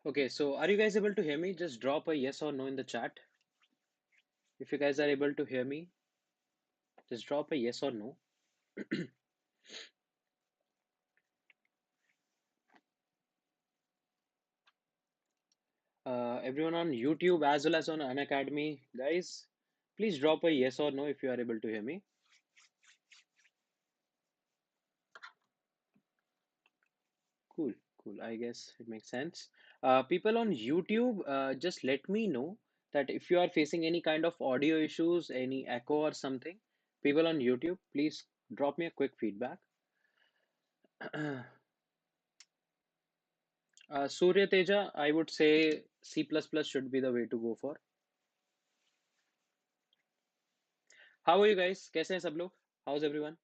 Okay, so are you guys able to hear me? Just drop a yes or no in the chat. If you guys are able to hear me, just drop a yes or no. Everyone on YouTube as well as on Unacademy, guys, please drop a yes or no if you are able to hear me. Cool, cool. I guess it makes sense. People on YouTube, just let me know that if you are facing any kind of audio issues, any echo or something. People on YouTube, please drop me a quick feedback. Surya Teja, I would say C++ should be the way to go for. How are you guys? कैसे हैं सब लोग? How's everyone?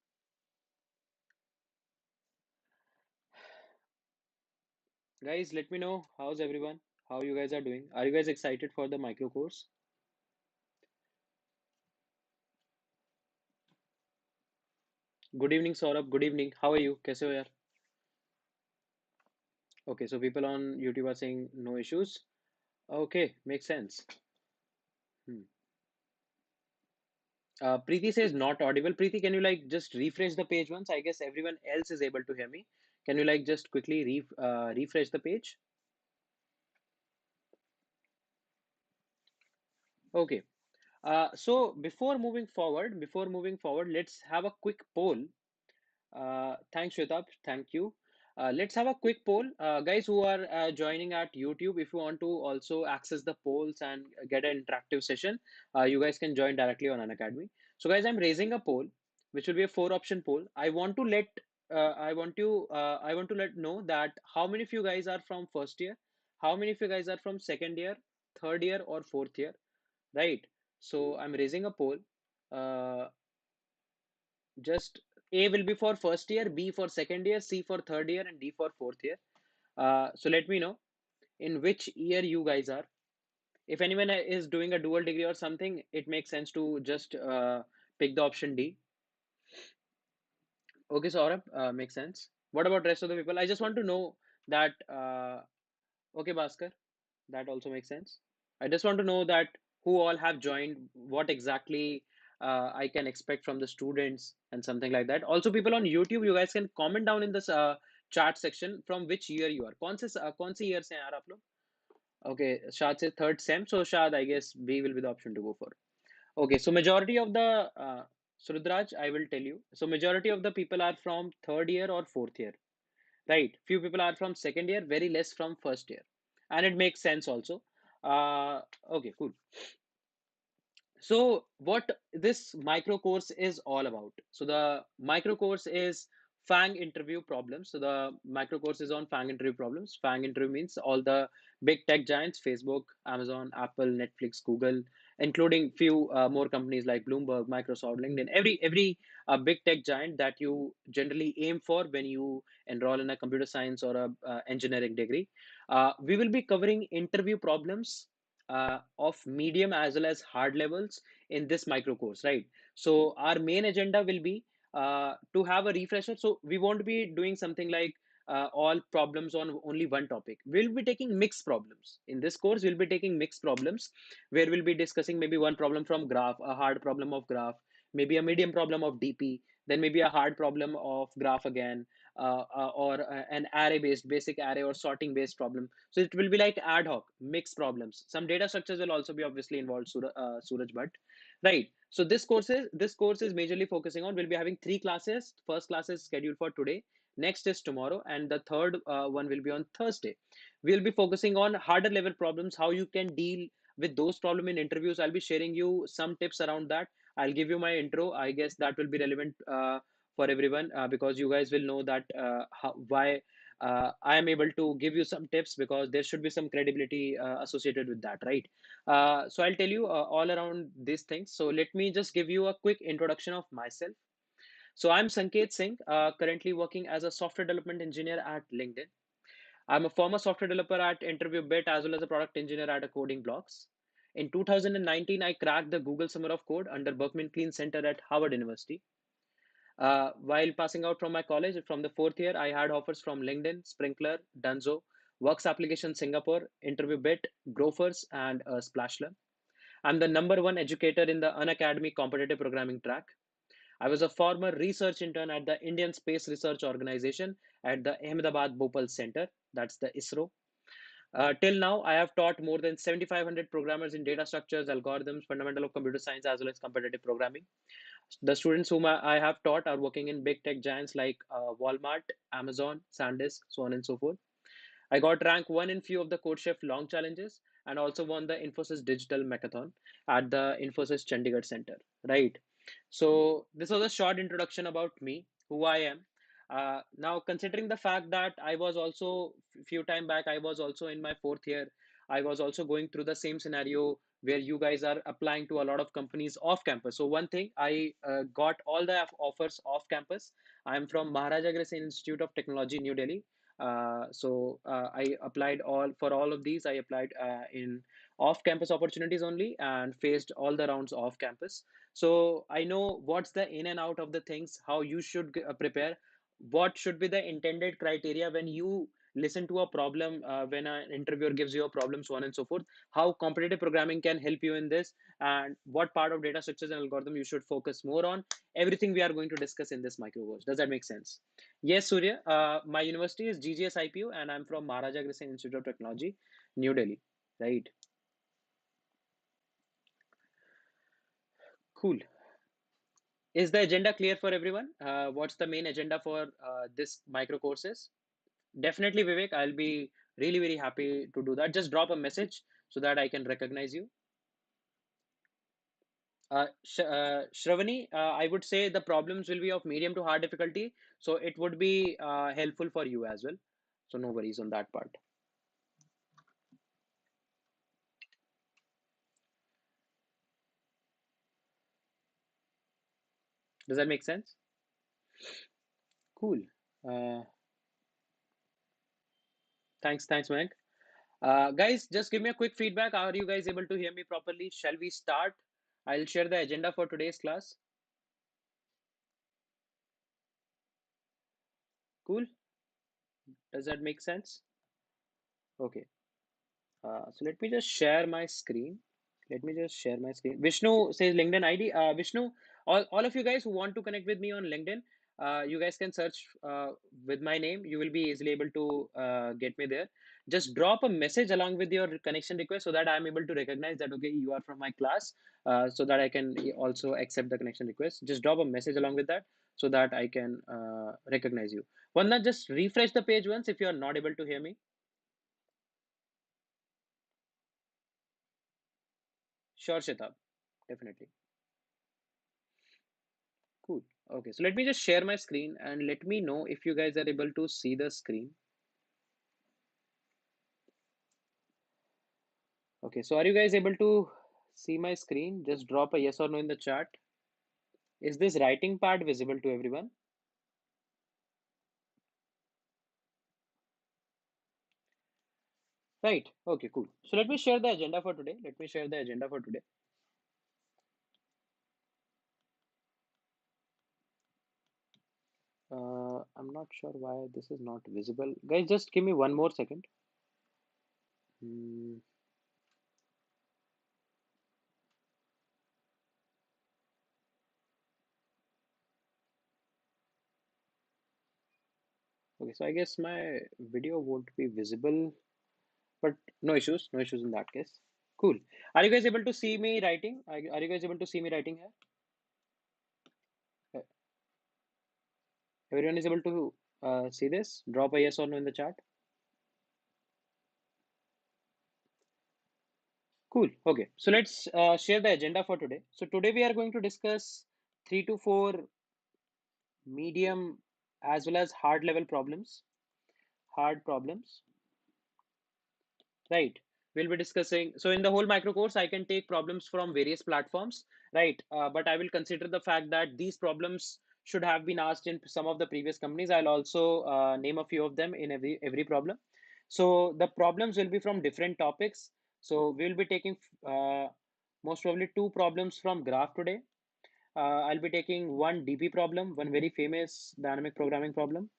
Guys, let me know how's everyone? How you guys are doing? Are you guys excited for the micro course? Good evening, Saurabh. Good evening. How are you? कैसे हो यार? Okay, so people on YouTube are saying no issues. Okay, makes sense. Hmm. Preeti says not audible. Preeti, can you like just refresh the page once? I guess everyone else is able to hear me. Can you like just quickly refresh the page? Okay. So before moving forward, let's have a quick poll. Thanks, Shwetab. Thank you. Let's have a quick poll. Guys who are joining at YouTube, if you want to also access the polls and get an interactive session, you guys can join directly on Unacademy. So, guys, I'm raising a poll, which will be a four-option poll. I want to let know that how many of you guys are from first year, how many of you guys are from second year, third year, or fourth year, right? So, I'm raising a poll. Uh, just A will be for first year, B for second year, C for third year, and D for fourth year. So let me know in which year you guys are. If anyone is doing a dual degree or something, it makes sense to just pick the option D. Okay, so Saurabh, makes sense. What about rest of the people? I just want to know that. Okay, Bhaskar, that also makes sense. I just want to know that who all have joined, what exactly I can expect from the students and something like that. Also, people on YouTube, you guys can comment down in this chat section from which year you are. कौन से year से हैं यार आप लोग? Okay, Shad says third sem. So Shad, I guess B will be the option to go for. Okay, so majority of the Rudraj, I will tell you. So majority of the people are from third year or fourth year. Right, few people are from second year, very less from first year, and it makes sense also. Okay, cool. So what this micro course is all about? So the micro course is FAANG interview problems. So the micro course is on FAANG interview problems. FAANG interview means all the big tech giants: Facebook, Amazon, Apple, Netflix, Google, including few more companies like Bloomberg, Microsoft, LinkedIn. Every big tech giant that you generally aim for when you enroll in a computer science or a engineering degree. We will be covering interview problems of medium as well as hard levels in this micro course, right? So our main agenda will be to have a refresher. So we won't be doing something like all problems on only one topic. We'll be taking mixed problems. In this course, we'll be taking mixed problems where we'll be discussing maybe one problem from graph, a hard problem of graph, maybe a medium problem of DP, then maybe a hard problem of graph again, or an array based, basic array or sorting based problem. So it will be like ad hoc, mixed problems. Some data structures will also be obviously involved, Suraj, but right. So this course is majorly focusing on. We'll be having three classes. First class is scheduled for today. Next is tomorrow, and the third one will be on Thursday. We'll be focusing on harder level problems, how you can deal with those problems in interviews. I'll be sharing you some tips around that. I'll give you my intro. I guess that will be relevant for everyone because you guys will know that why I am able to give you some tips because there should be some credibility associated with that, right? So I'll tell you all around these things. So let me just give you a quick introduction of myself. So I'm Sanket Singh, currently working as a software development engineer at LinkedIn. I'm a former software developer at Interview Bit as well as a product engineer at a Coding Blocks. In 2019, I cracked the Google Summer of Code under Berkman Klein Center at Harvard University. While passing out from my college from the fourth year, I had offers from LinkedIn, Sprinkler, Dunzo, Works Application Singapore, Interview Bit, Grofers, and Splashler. I'm the number one educator in the Unacademy competitive programming track. I was a former research intern at the Indian Space Research Organization at the Ahmedabad Bhopal Center, that's the ISRO. Till now, I have taught more than 7,500 programmers in data structures, algorithms, fundamental of computer science, as well as competitive programming. The students whom I have taught are working in big tech giants like Walmart, Amazon, SanDisk, so on and so forth. I got rank one in few of the CodeChef long challenges and also won the Infosys Digital Hackathon at the Infosys Chandigarh Center. Right. So this was a short introduction about me, who I am. Now, considering the fact that I was also few time back, I was also in my fourth year. I was also going through the same scenario where you guys are applying to a lot of companies off campus. So one thing, I got all the offers off campus. I'm from Maharaja Agrawal Institute of Technology, New Delhi. I applied all of these. I applied in off-campus opportunities only and faced all the rounds off campus. So I know what's the in and out of the things, how you should prepare, what should be the intended criteria when you listen to a problem, when an interviewer gives you a problem, so on and so forth, how competitive programming can help you in this, and what part of data structures and algorithm you should focus more on. Everything we are going to discuss in this micro course. Does that make sense? Yes, Surya. My university is GGS IPU, and I'm from Maharaja Agrawal Institute of Technology, New Delhi. Right. Cool. Is the agenda clear for everyone? What's the main agenda for this micro courses? Definitely, Vivek. I'll be really very happy to do that. Just drop a message so that I can recognize you. Shravani, I would say the problems will be of medium to hard difficulty, so it would be helpful for you as well. So no worries on that part. Does that make sense? Cool. Uh, thanks, Mike. Guys, just give me a quick feedback. Are you guys able to hear me properly? Shall we start? I'll share the agenda for today's class. Cool. Does that make sense? Okay. So let me just share my screen. Let me just share my screen. Vishnu says LinkedIn ID. Vishnu, all of you guys who want to connect with me on LinkedIn, you guys can search with my name. You will be easily able to get me there. Just drop a message along with your connection request so that I'm able to recognize that, okay, you are from my class, so that I can also accept the connection request. Just drop a message along with that so that I can recognize you. Vanna, just refresh the page once if you are not able to hear me. Sure, Shitab. Definitely. Cool. Okay, so let me just share my screen and let me know if you guys are able to see the screen. Okay, so are you guys able to see my screen? Just drop a yes or no in the chat. Is this writing part visible to everyone? Right. Okay, cool. So let me share the agenda for today. Let me share the agenda for today. I'm not sure why this is not visible. Guys, just give me one more second. Hmm. Okay, so I guess my video won't be visible, but no issues in that case. Cool. Are you guys able to see me writing? Are you guys able to see me writing here? Uh, Everyone is able to see this? Drop a yes or no in the chat. Cool. Okay. So let's share the agenda for today. So today we are going to discuss 3 to 4 medium as well as hard level problems. Hard problems. Right. We'll be discussing. So in the whole micro course, I can take problems from various platforms, right? But I will consider the fact that these problems should have been asked in some of the previous companies. I'll also name a few of them in every problem. So the problems will be from different topics. So we'll be taking most probably two problems from graph today. I'll be taking one DP problem, one very famous dynamic programming problem,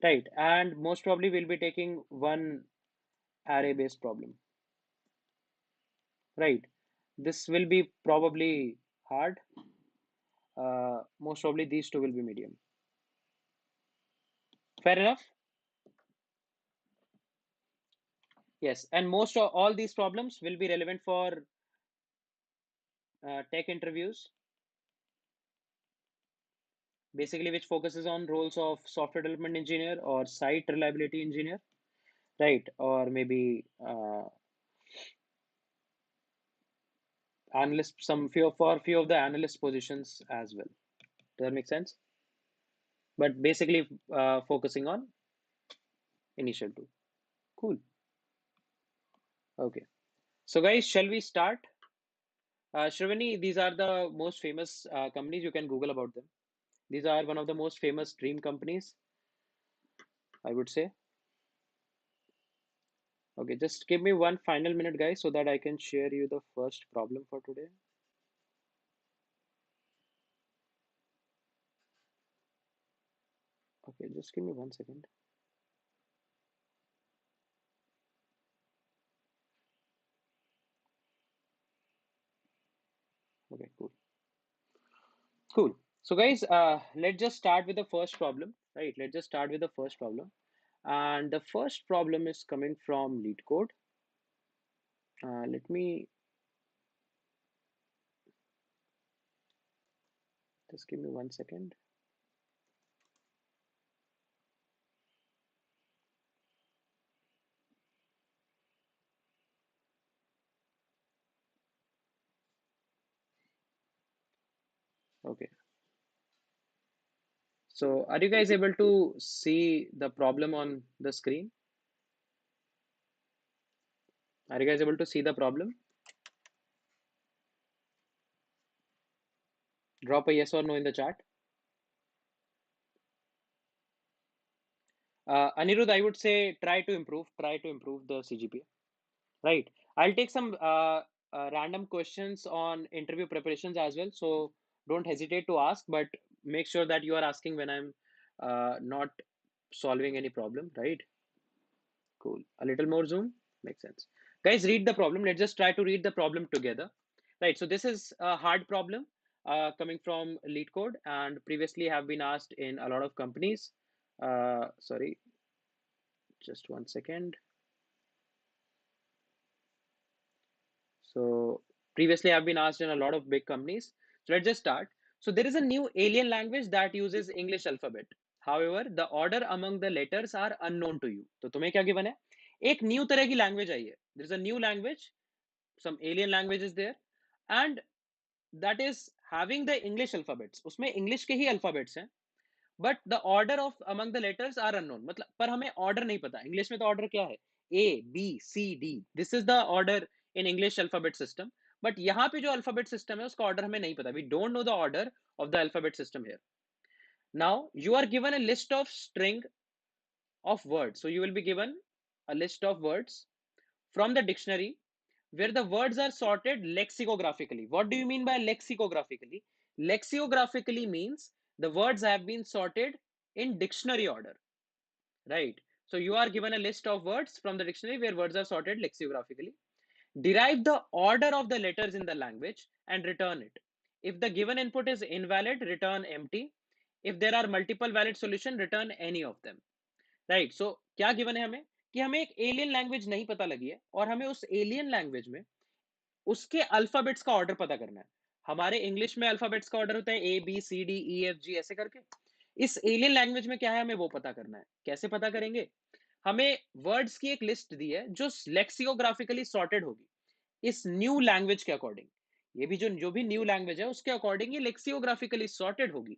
right? And most probably we'll be taking one array-based problem, right? This will be probably hard. Most probably these two will be medium. Fair enough? Yes, and most of all these problems will be relevant for tech interviews, basically which focuses on roles of software development engineer or site reliability engineer, right? Or maybe analyst, some few for few of the analyst positions as well. Does that make sense? But basically focusing on initial two. Cool. Okay. So guys, shall we start? Shravani, these are the most famous companies. You can Google about them. These are one of the most famous dream companies, I would say. Okay, just give me one final minute, guys, so that I can share you the first problem for today. Okay, just give me 1 second. Okay, cool. Cool. So guys, let's just start with the first problem, right? Let's just start with the first problem. And the first problem is coming from lead code. Let me just give me 1 second. Okay. So are you guys able to see the problem on the screen? Are you guys able to see the problem? Drop a yes or no in the chat. Anirudh, I would say try to improve the CGPA. Right. I'll take some random questions on interview preparations as well. So don't hesitate to ask, but make sure that you are asking when I'm not solving any problem, right? Cool. A little more zoom makes sense. Guys, read the problem. Let's just try to read the problem together. Right. So this is a hard problem coming from lead code and previously have been asked in a lot of companies. Sorry, just 1 second. So previously I've been asked in a lot of big companies. So let's just start. So there is a new alien language that uses English alphabet. However, the order among the letters are unknown to you. तो तुम्हें क्या given है? एक new तरह की language आई है. There is a new language, some alien language is there, and that is having the English alphabets. उसमें English के ही alphabets हैं. But the order of among the letters are unknown, मतलब पर हमें ऑर्डर नहीं पता. इंग्लिश में तो ऑर्डर क्या है? A B C D, this is the order in English alphabet system. But यहाँ पे जो अल्फाबेट सिस्टम है उसका ऑर्डर हमें नहीं पता. We don't know the order of the alphabet system here. Now you are given a list of string of words. So you will be given a list of words from the dictionary where the words are sorted lexicographically. What do you mean by lexicographically? Lexicographically means the words have been sorted in dictionary order, right? So you are given a list of words from the dictionary where words are sorted lexicographically. Derive the order of the letters in the language and return it. If the given input is invalid, return empty. If there are multiple valid solution, return any of them. Right. So क्या given है हमें कि हमें एक alien language नहीं पता लगी है और हमें उस एलियन लैंग्वेज में उसके अल्फाबेट्स का ऑर्डर पता करना है. हमारे इंग्लिश में अल्फाबेट्स का ऑर्डर होता है A B C D E F G ऐसे करके. इस एलियन लैंग्वेज में क्या है हमें वो पता करना है. कैसे पता करेंगे? हमें वर्ड्स की एक लिस्ट दी है जो लेक्सियोग्राफिकली सॉर्टेड होगी इस न्यू लैंग्वेज के अकॉर्डिंग. ये भी जो जो भी न्यू लैंग्वेज है उसके अकॉर्डिंग ये लेक्सियोग्राफिकली सॉर्टेड होगी.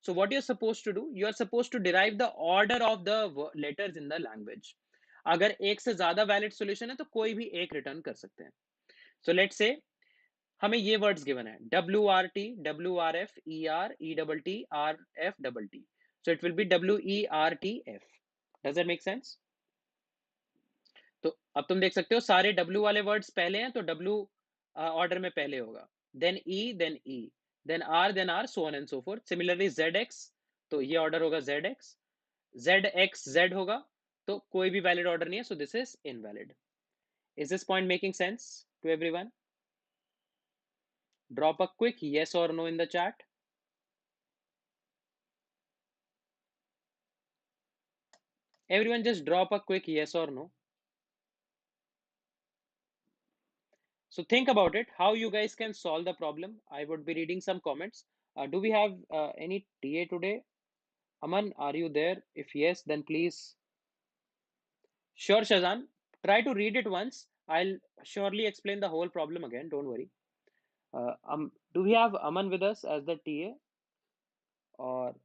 So what you're supposed to do, you are supposed to derive the order of the letters in the language. अगर एक से ज्यादा वैलिड सॉल्यूशन है तो कोई भी एक रिटर्न कर सकते हैं. सो लेट्स से हमें ये वर्ड्स गिवन है W R T W R F E R E double T R F double T. So it will be W E R T F. Does that make sense? तो अब तुम देख सकते हो सारे डब्ल्यू वाले words पहले हैं तो डब्ल्यू ऑर्डर में पहले होगा, then E then R so on and so forth. Similarly Z X, तो ये ऑर्डर होगा जेड एक्स, ZXZ होगा तो कोई भी वैलिड ऑर्डर नहीं है, so this is invalid. Is this point making sense to everyone? Drop a quick yes or no in the chat. Everyone just drop a quick yes or no. So think about it, how you guys can solve the problem. I would be reading some comments. Do we have any TA today? Aman, are you there? If yes, then please. Sure, Shazan. Try to read it once. I'll surely explain the whole problem again. Don't worry. Do we have Aman with us as the TA, or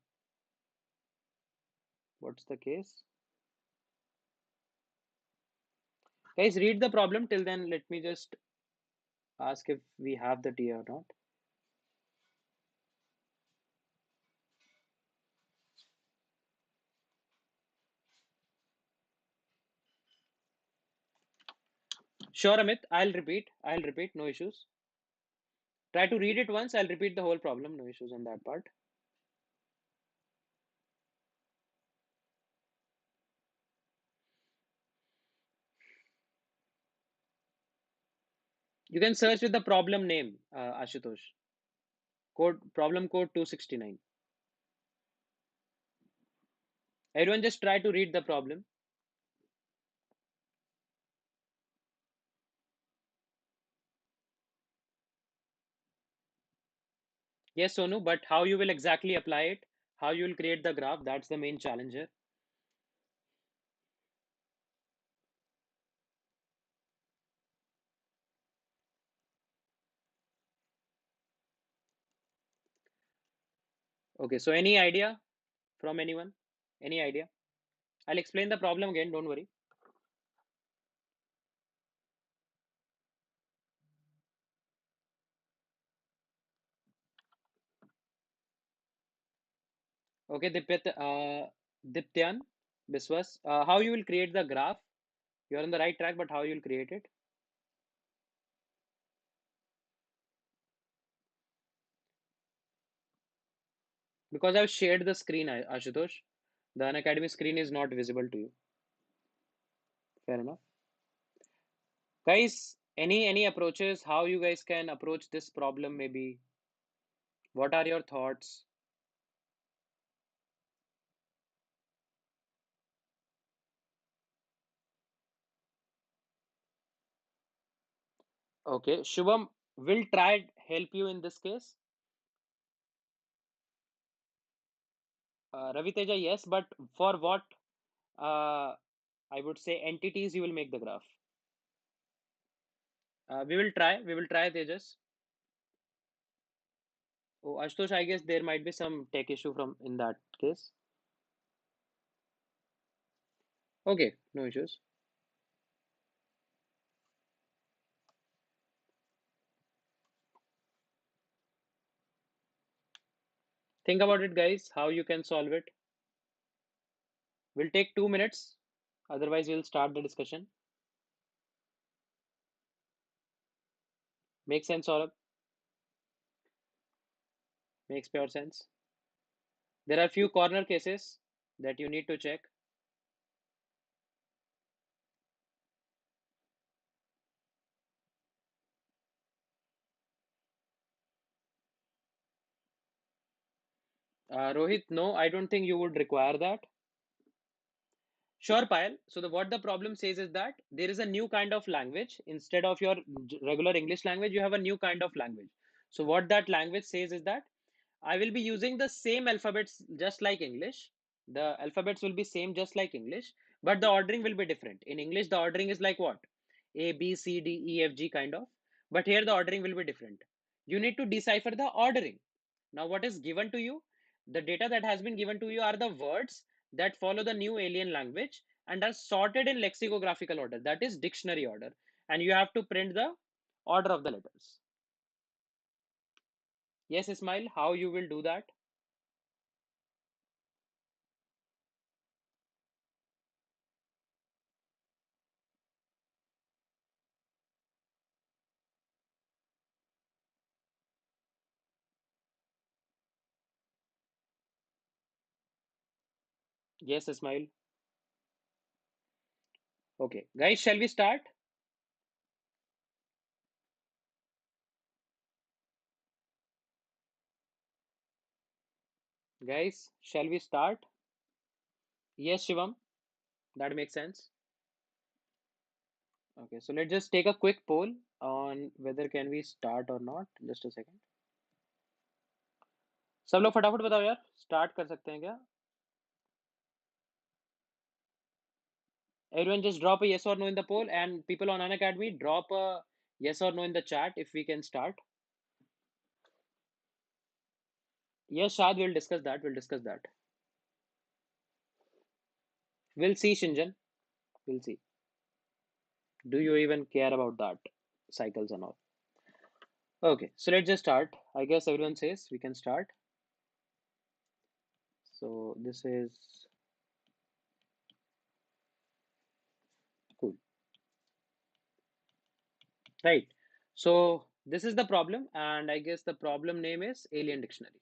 what's the case? Guys, read the problem. Till then, let me just ask if we have the TA or not. Sure, Amit. I'll repeat. I'll repeat. No issues. Try to read it once. I'll repeat the whole problem. No issues on that part. You can search with the problem name, Ashutosh. Problem code 269. Everyone just try to read the problem. Yes, Sonu, but how you will exactly apply it, how you will create the graph, that's the main challenge here. Okay, so any idea from anyone? Any idea? I'll explain the problem again, don't worry. Okay, Diptyan, Biswas, how you will create the graph? You're on the right track, but how you will create it? Because I've shared the screen, Ashutosh. The Unacademy screen is not visible to you. Fair enough. Guys, any approaches how you guys can approach this problem maybe? What are your thoughts? Okay, Shubham will try help you in this case. Ravi Teja, yes, but for what I would say entities you will make the graph. We will try Tejas. Oh, Ashutosh, I guess there might be some tech issue from in that case. Okay, no issues. Think about it, guys, how you can solve it. We'll take 2 minutes. Otherwise, we'll start the discussion. Make sense, Saurabh? Makes pure sense. There are few corner cases that you need to check. Rohit, no, I don't think you would require that. Sure, Payal. So what the problem says is that there is a new kind of language. Instead of your regular English language, you have a new kind of language. So what that language says is that I will be using the same alphabets just like English. The alphabets will be same just like English, but the ordering will be different. In English, the ordering is like what? A, B, C, D, E, F, G kind of. But here the ordering will be different. You need to decipher the ordering. Now, what is given to you? The data that has been given to you are the words that follow the new alien language and are sorted in lexicographical order, that is dictionary order. And you have to print the order of the letters. Yes, Ismail, how you will do that? Yes, Ismail. Okay, guys, shall we start? Guys, shall we start? Yes, Shivam, that makes sense. Okay, so let's just take a quick poll on whether can we start or not. Just a second. सब लोग फटाफट बताओ यार, start कर सकते हैं क्या? Everyone just drop a yes or no in the poll, and people on Unacademy drop a yes or no in the chat if we can start. Yes, Shad, we'll discuss that. We'll discuss that. We'll see, Shinjan. We'll see. Do you even care about that? Cycles and all. Okay, so let's just start. I guess everyone says we can start. So this is cool. Right. So this is the problem, and I guess the problem name is Alien Dictionary.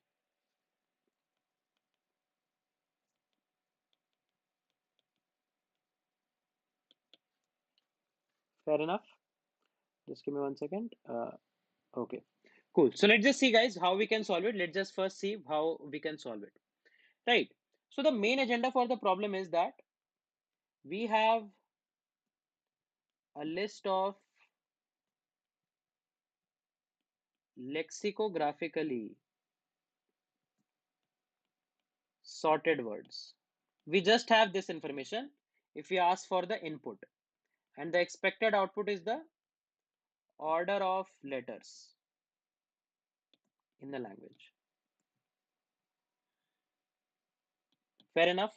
Fair enough. Just give me 1 second. Okay, cool. So let's just see, guys, how we can solve it. Let's just first see how we can solve it. Right. So the main agenda for the problem is that we have a list of lexicographically sorted words. We just have this information if we ask for the input, and the expected output is the order of letters in the language. Fair enough,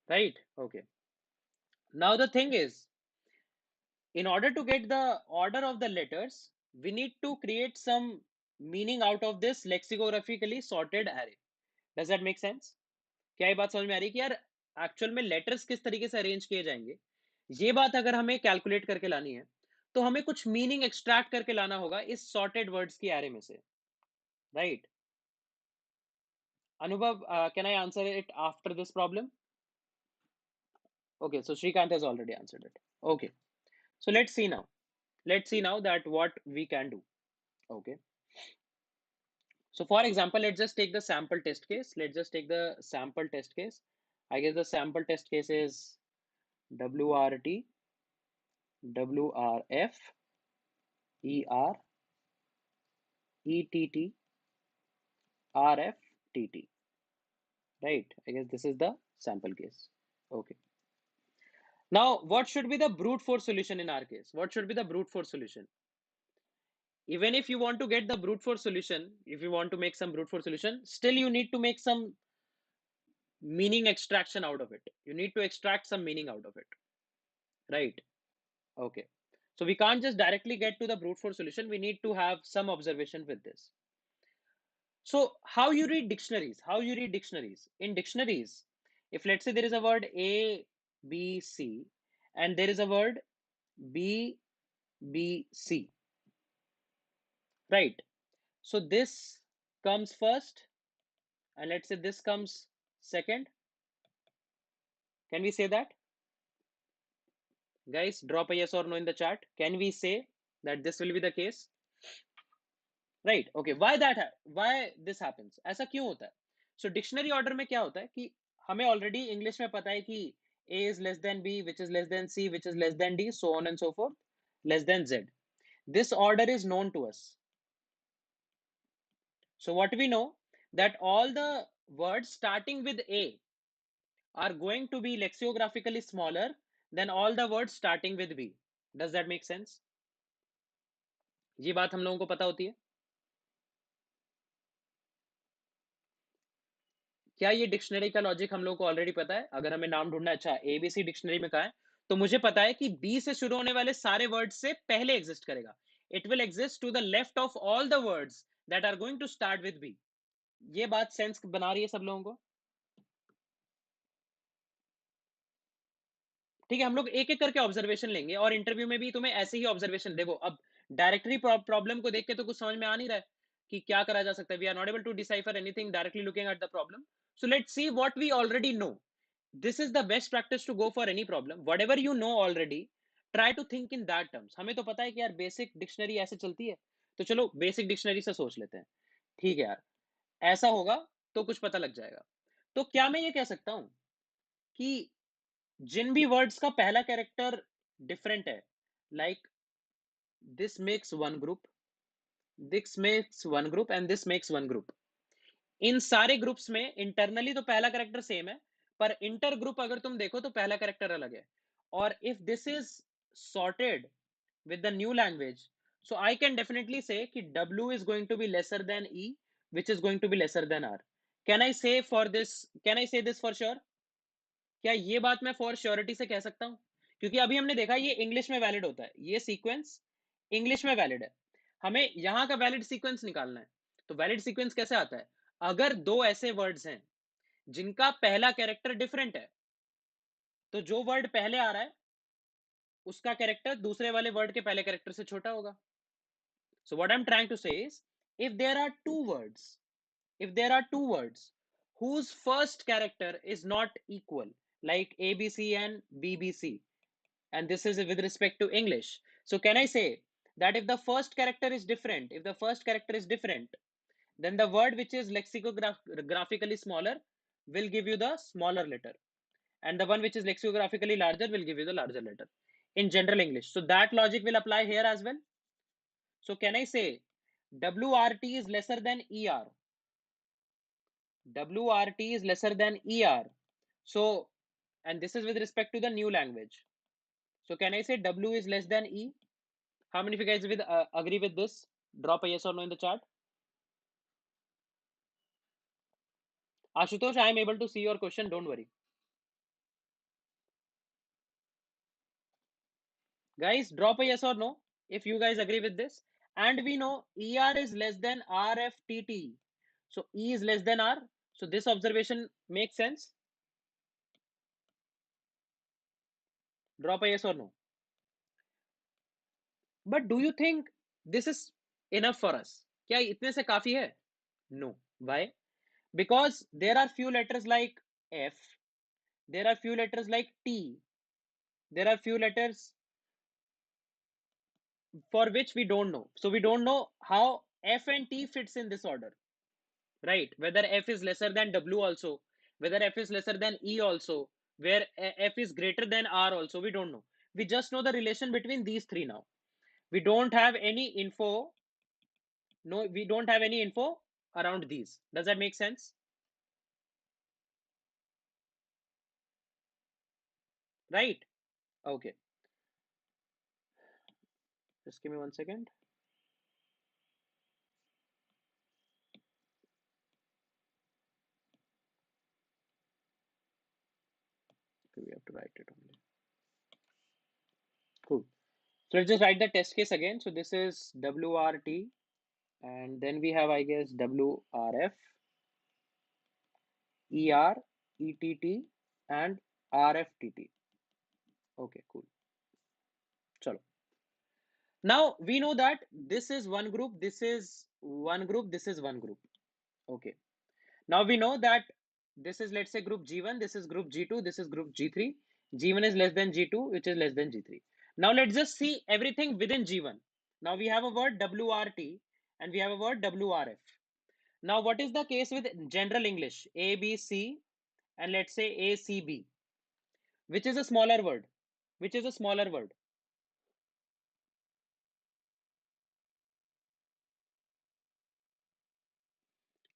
right? Okay. Now the thing is, in order to get the order of the letters, we need to create some meaning out of this lexicographically sorted array. Does that make sense? क्या ये बात समझ में आ रही है कि यार actual में लेटर्स किस तरीके से अरेंज किए जाएंगे? ये बात अगर हमें कैलकुलेट करके लानी है, तो हमें कुछ मीनिंग एक्सट्रैक्ट करके लाना होगा इस सॉर्टेड वर्ड्स की एरे में से, राइट? अनुभव, can I answer it after this problem? Okay, so Srikanth has already answered it. Okay, so let's see now. Let's see now that what we can do. Okay, so for example, let's just take the sample test case. Let's just take the sample test case. I guess the sample test case is WRT, WRF, ER, ETT, RFTT. Right? I guess this is the sample case. Okay. Now, what should be the brute force solution in our case? What should be the brute force solution? Even if you want to get the brute force solution, if you want to make some brute force solution, still you need to make some meaning extraction out of it. You need to extract some meaning out of it, right? Okay, so we can't just directly get to the brute force solution. We need to have some observation with this. So how you read dictionaries? How you read dictionaries? In dictionaries, if let's say there is a word A, B, C, and there is a word B, B, C, right? So this comes first, and let's say this comes second. Can we say that? Guys, drop a yes or no in the chat. Can we say that this will be the case? Right. Okay. Why this happens? ऐसा क्यों होता है? So dictionary order में क्या होता है कि हमें already English में पता है कि A is less than B, which is less than C, which is less than D, so on and so forth, less than Z. This order is known to us. So what we know that all the words starting with A are going to be lexicographically smaller than all the words starting with B. Does that make sense? ये बात हम लोगों को पता होती है? क्या ये डिक्शनरी का लॉजिक हम लोगों को ऑलरेडी पता है? अगर हमें नाम ढूंढना है, अच्छा एबीसी डिक्शनरी में कहा है, तो मुझे पता है कि बी से शुरू होने वाले सारे वर्ड्स से पहले एग्जिस्ट करेगा. It will exist to the left of all the words that are going to start with B. ये बात सेंस बना रही है सब लोगों को? ठीक है, हम लोग एक एक करके ऑब्जर्वेशन लेंगे और इंटरव्यू में भी तुम्हें ऐसे ही ऑब्जर्वेशन. देखो, अब डायरेक्टरी प्रॉब्लम को देख के तो कुछ समझ में आ नहीं रहा है, कि क्या करा जा सकता है. We are not able to decipher anything directly looking at the problem. So let's see what we already know. This is the best practice to go for any problem. Whatever you know already, try to think in that terms. हमें तो पता है कि यार basic dictionary ऐसे चलती है, तो चलो बेसिक डिक्शनरी से सोच लेते हैं. ठीक है यार, ऐसा होगा तो कुछ पता लग जाएगा. तो क्या मैं ये कह सकता हूं कि जिन भी वर्ड्स का पहला कैरेक्टर डिफरेंट है, like this makes one group, this makes one group and this makes one group, इन सारे ग्रुप्स में इंटरनली तो पहला कैरेक्टर सेम है, पर इंटर ग्रुप अगर तुम देखो तो पहला कैरेक्टर अलग है. और if this is sorted with the new language, so I can definitely say कि W is going to be lesser than E, which is going to be lesser than R. Can I say for this, can I say this for sure? क्या ये बात मैं for surety से कह सकता हूं? क्योंकि अभी हमने देखा ये इंग्लिश में वैलिड होता है, ये सीक्वेंस इंग्लिश में वैलिड है. हमें यहां का वैलिड सीक्वेंस निकालना है. तो वैलिड सीक्वेंस कैसे आता है? अगर दो ऐसे वर्ड्स हैं जिनका पहला कैरेक्टर डिफरेंट है, तो जो वर्ड पहले आ रहा है उसका कैरेक्टर दूसरे वाले वर्ड के पहले कैरेक्टर से छोटा होगा. So what I'm trying to say is, if there are two words, if there are two words whose first character is not equal, like ABC and BBC, and this is with respect to English. So can I say that if the first character is different, if the first character is different, then the word which is lexicographically smaller will give you the smaller letter, and the one which is lexicographically larger will give you the larger letter in general English. So that logic will apply here as well. So can I say WRT is lesser than ER? WRT is lesser than ER. So, and this is with respect to the new language. So can I say W is less than E? How many of you guys agree with this? Drop a yes or no in the chat. Ashutosh, I am able to see your question. Don't worry. Guys, drop a yes or no if you guys agree with this. And we know ER is less than RFTT. So E is less than R. So this observation makes sense. Drop a yes or no. But do you think this is enough for us? क्या इतने से काफी है? No. Why? Because there are few letters like F, there are few letters like T, there are few letters for which we don't know. So we don't know how F and T fits in this order, right? Whether F is lesser than W also, whether F is lesser than E also, where F is greater than R also, we don't know. We just know the relation between these three now. We don't have any info. No, we don't have any info around these. Does that make sense? Right? Okay. Just give me 1 second. Okay, we have to write it only. Cool. So let's just write the test case again. So this is WRT, and then we have, I guess, WRF, ER, ETT, and RFTT. Okay, cool. Chalo. Now we know that this is one group, this is one group, this is one group. Okay. Now we know that this is, let's say, group G1, this is group G2, this is group G3. G1 is less than G2, which is less than G3. Now let's just see everything within G1. Now we have a word WRT and we have a word WRF. Now what is the case with general English? A, B, C, and let's say A, C, B. Which is a smaller word? Which is a smaller word?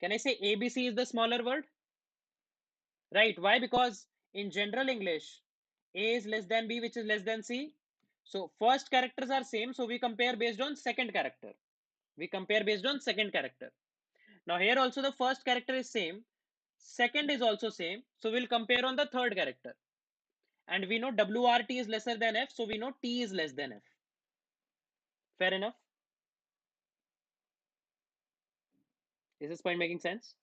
Can I say ABC is the smaller word? Right. Why? Because in general English, A is less than B, which is less than C. So first characters are same. So we compare based on second character. We compare based on second character. Now here also the first character is same. Second is also same. So we'll compare on the third character. And we know WRT is lesser than F. So we know T is less than F. Fair enough. Is this point making sense?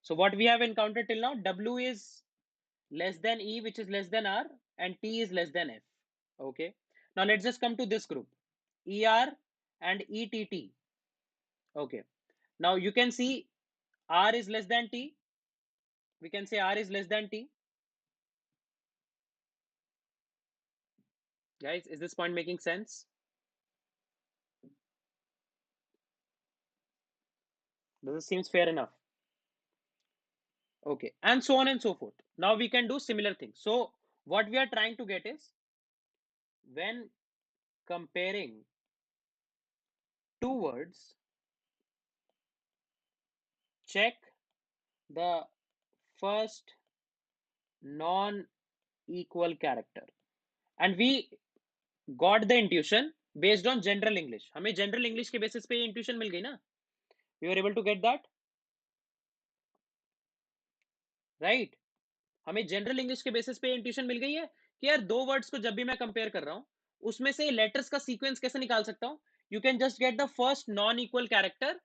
So what we have encountered till now, W is less than E, which is less than R, and T is less than F. Okay. Now let's just come to this group, ER and ETT. Okay. Now you can see r is less than t. We can say r is less than t. Guys, is this point making sense? This seems fair enough. Okay, and so on and so forth. Now we can do similar things. So what we are trying to get is, when comparing two words, check the first non-equal character. And we got the intuition based on general English. हमें general English के basis पे intuition मिल गई ना? We were able to get that, right? हमें general English के basis पे intuition मिल गई है कि यार दो वर्ड्स को जब भी मैं कंपेयर कर रहा हूं, उसमें से लेटर्स का सीक्वेंस कैसे निकाल सकता हूं. You can just get the first non equal character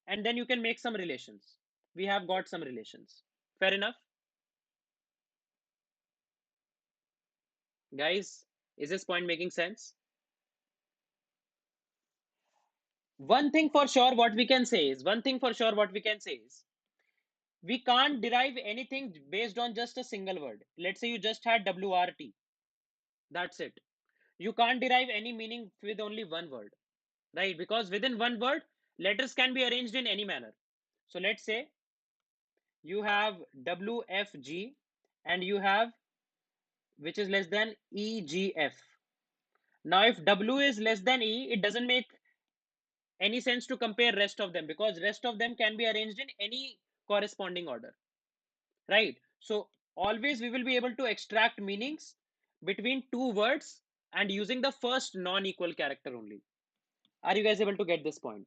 and then you can make some relations. We have got some relations. Fair enough, guys. Is this point making sense? One thing for sure what we can say is, we can't derive anything based on just a single word. Let's say you just had wrt, that's it. You can't derive any meaning with only one word, right? Because within one word, letters can be arranged in any manner. So let's say you have wfg and you have which is less than egf. Now if w is less than e, it doesn't make any sense to compare rest of them, because rest of them can be arranged in any corresponding order, right? So always we will be able to extract meanings between two words and using the first non-equal character only. Are you guys able to get this point?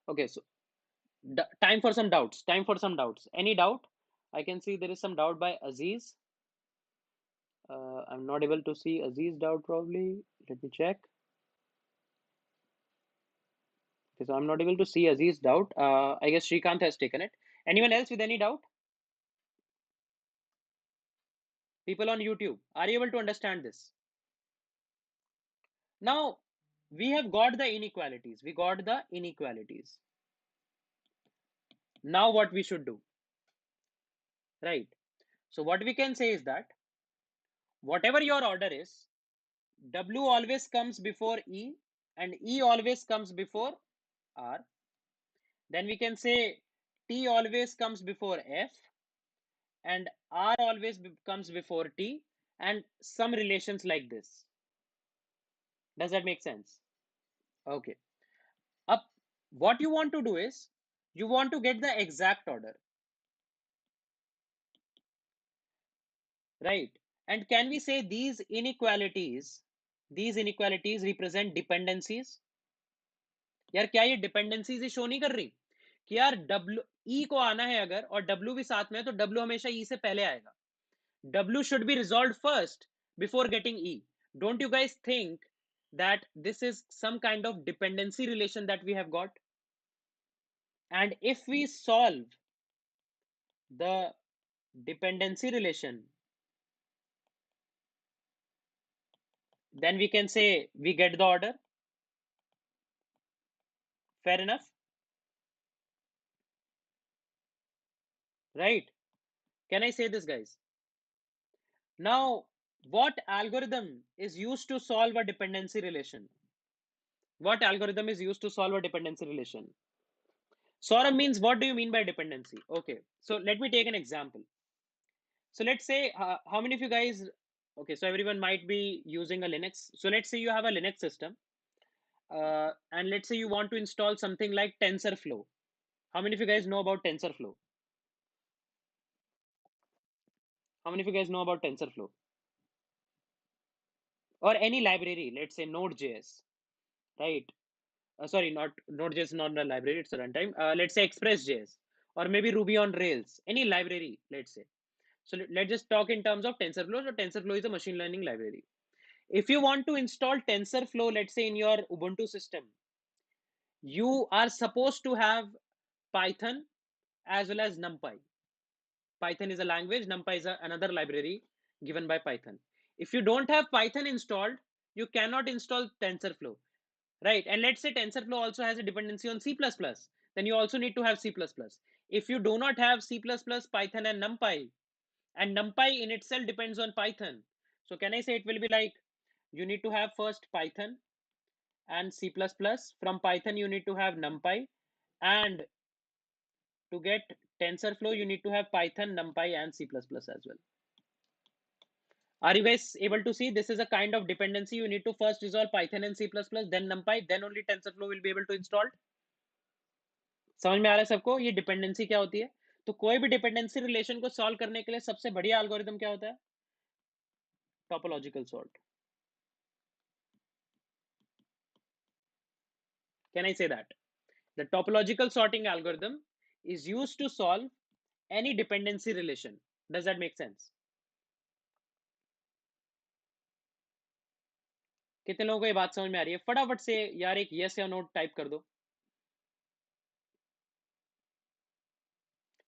Okay, so time for some doubts. Time for some doubts. Any doubt? I can see there is some doubt by Aziz. I'm not able to see Aziz doubt probably. Let me check. Okay, so I'm not able to see Aziz doubt. I guess Shrikant has taken it. Anyone else with any doubt? People on YouTube, are you able to understand this? Now, we have got the inequalities. We got the inequalities. Now what we should do, right? So what we can say is that whatever your order is, W always comes before E and E always comes before R. Then we can say T always comes before F and R always comes before T, and some relations like this. Does that make sense? Okay. Up, what you want to do is, you want to get the exact order, right? And can we say these inequalities represent dependencies? यार क्या ये dependencies ही show नहीं कर रही कि यार W E को आना है अगर, और डब्ल्यू भी साथ में है, तो डब्ल्यू हमेशा ई से पहले आएगा. W should be resolve first before getting E. Don't you guys think that this is some kind of dependency relation that we have got? And if we solve the dependency relation, then we can say we get the order. Fair enough, right? Can I say this, guys? Now, what algorithm is used to solve a dependency relation? What algorithm is used to solve a dependency relation? Saurabh means, what do you mean by dependency? Okay, so let me take an example. So let's say, how many of you guys, okay, so everyone might be using a Linux. So let's say you have a Linux system, and let's say you want to install something like TensorFlow. How many of you guys know about TensorFlow? How many of you guys know about TensorFlow? Or any library, let's say Node.js, right? Sorry, not Node.js, not a library, it's a runtime. Let's say Express.js, or maybe Ruby on Rails, any library, let's say. So let's just talk in terms of TensorFlow. So TensorFlow is a machine learning library. If you want to install TensorFlow, let's say in your Ubuntu system, you are supposed to have Python as well as NumPy. Python is a language, NumPy is another library given by Python. If you don't have Python installed, you cannot install TensorFlow. right? And let's say TensorFlow also has a dependency on C++, then you also need to have C++. If you do not have C++, Python, and NumPy in itself depends on Python. So can I say it will be like you need to have first Python and C++. From Python, you need to have NumPy. And to get TensorFlow, you need to have Python, NumPy, and C++ as well. Are you guys able to see? This is a kind of dependency. You need to first resolve Python and C++, then NumPy, then only TensorFlow will be able to install. समझ में आ रहा है सबको ये dependency क्या होती है? तो कोई भी डिपेंडेंसी रिलेशन को सॉल्व करने के लिए सबसे बढ़िया एल्गोरिथम क्या होता है? Topological sort. Can I say that? The topological sorting algorithm is used to solve any dependency relation. Does that make sense? कितने लोगों को ये बात समझ में आ रही है? फटाफट से यार एक yes या no टाइप कर दो.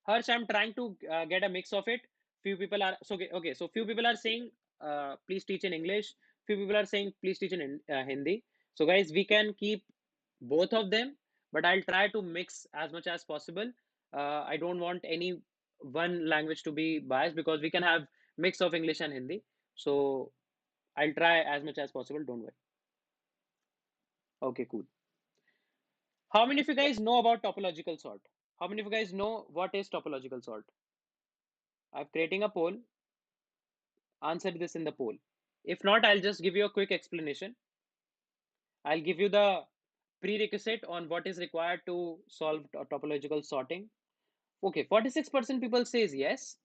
Harsh, I'm trying to get a mix of it. Few people are so okay. So few people are saying please teach in English. Few people are saying please teach in Hindi. So guys, we can keep both of them, but I'll try to mix as much as possible. I don't want any one language to be biased because we can have mix of English and Hindi. So I'll try as much as possible. Don't worry. Okay, cool. How many of you guys know about topological sort? How many of you guys know what is topological sort? I'm creating a poll. Answer this in the poll. If not, I'll just give you a quick explanation. I'll give you the prerequisite on what is required to solve topological sorting. Okay, 46% people says yes,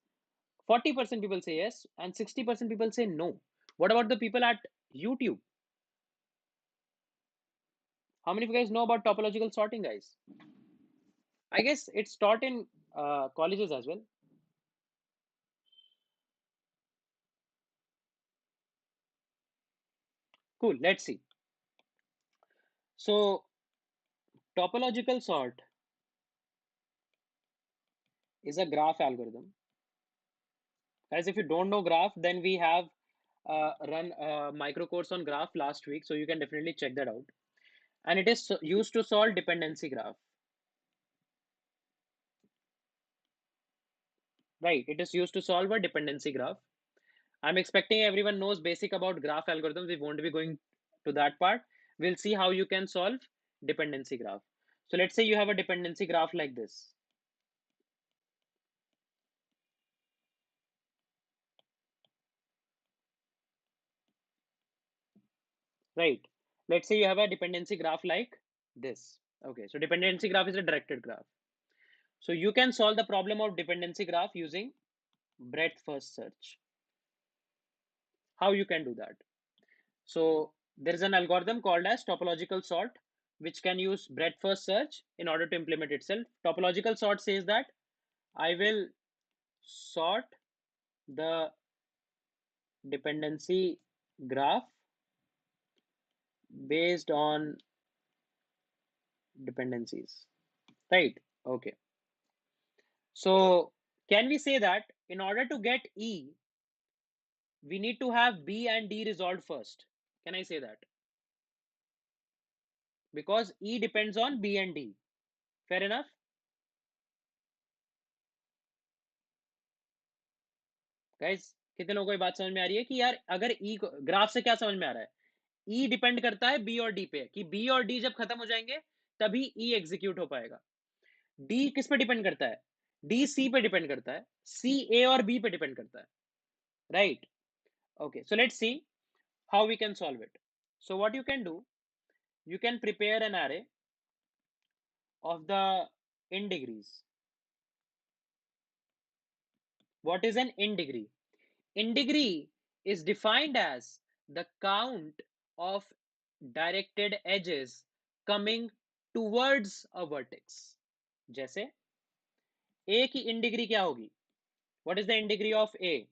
40% people say yes, and 60% people say no. What about the people at YouTube? How many of you guys know about topological sorting, guys? I guess it's taught in colleges as well. Cool, let's see. So, topological sort is a graph algorithm. Guys, if you don't know graph, then we have run a micro course on graph last week, so you can definitely check that out. And it is used to solve dependency graph. Right, it is used to solve a dependency graph. I'm expecting everyone knows basic about graph algorithms. We won't be going to that part. We'll see how you can solve dependency graph. So let's say you have a dependency graph like this. Right. Let's say you have a dependency graph like this. Okay, so dependency graph is a directed graph. So you can solve the problem of dependency graph using breadth first search. How you can do that? So there is an algorithm called as topological sort, which can use breadth first search in order to implement itself. Topological sort says that I will sort the dependency graph based on dependencies. Right? Okay. So can we say that in order to get E, we need to have B and D resolved first? Can I say that? Because E depends on B and D. Fair enough? Guys कितने लोगों को ये बात समझ में आ रही है कि यार अगर ई ग्राफ से क्या समझ में आ रहा है? ई डिपेंड करता है बी और डी पे कि बी और डी जब खत्म हो जाएंगे तभी ई एग्जीक्यूट हो पाएगा. डी किस पे डिपेंड करता है? डी सी पे डिपेंड करता है, सी ए और बी पे डिपेंड करता है. Right. Okay, so let's C how we can solve it. So what you can do, you can prepare an array of the in degrees. What is an in degree? In degree is defined as the count of directed edges coming towards a vertex. जैसे a की in degree क्या होगी? What is the in degree of a?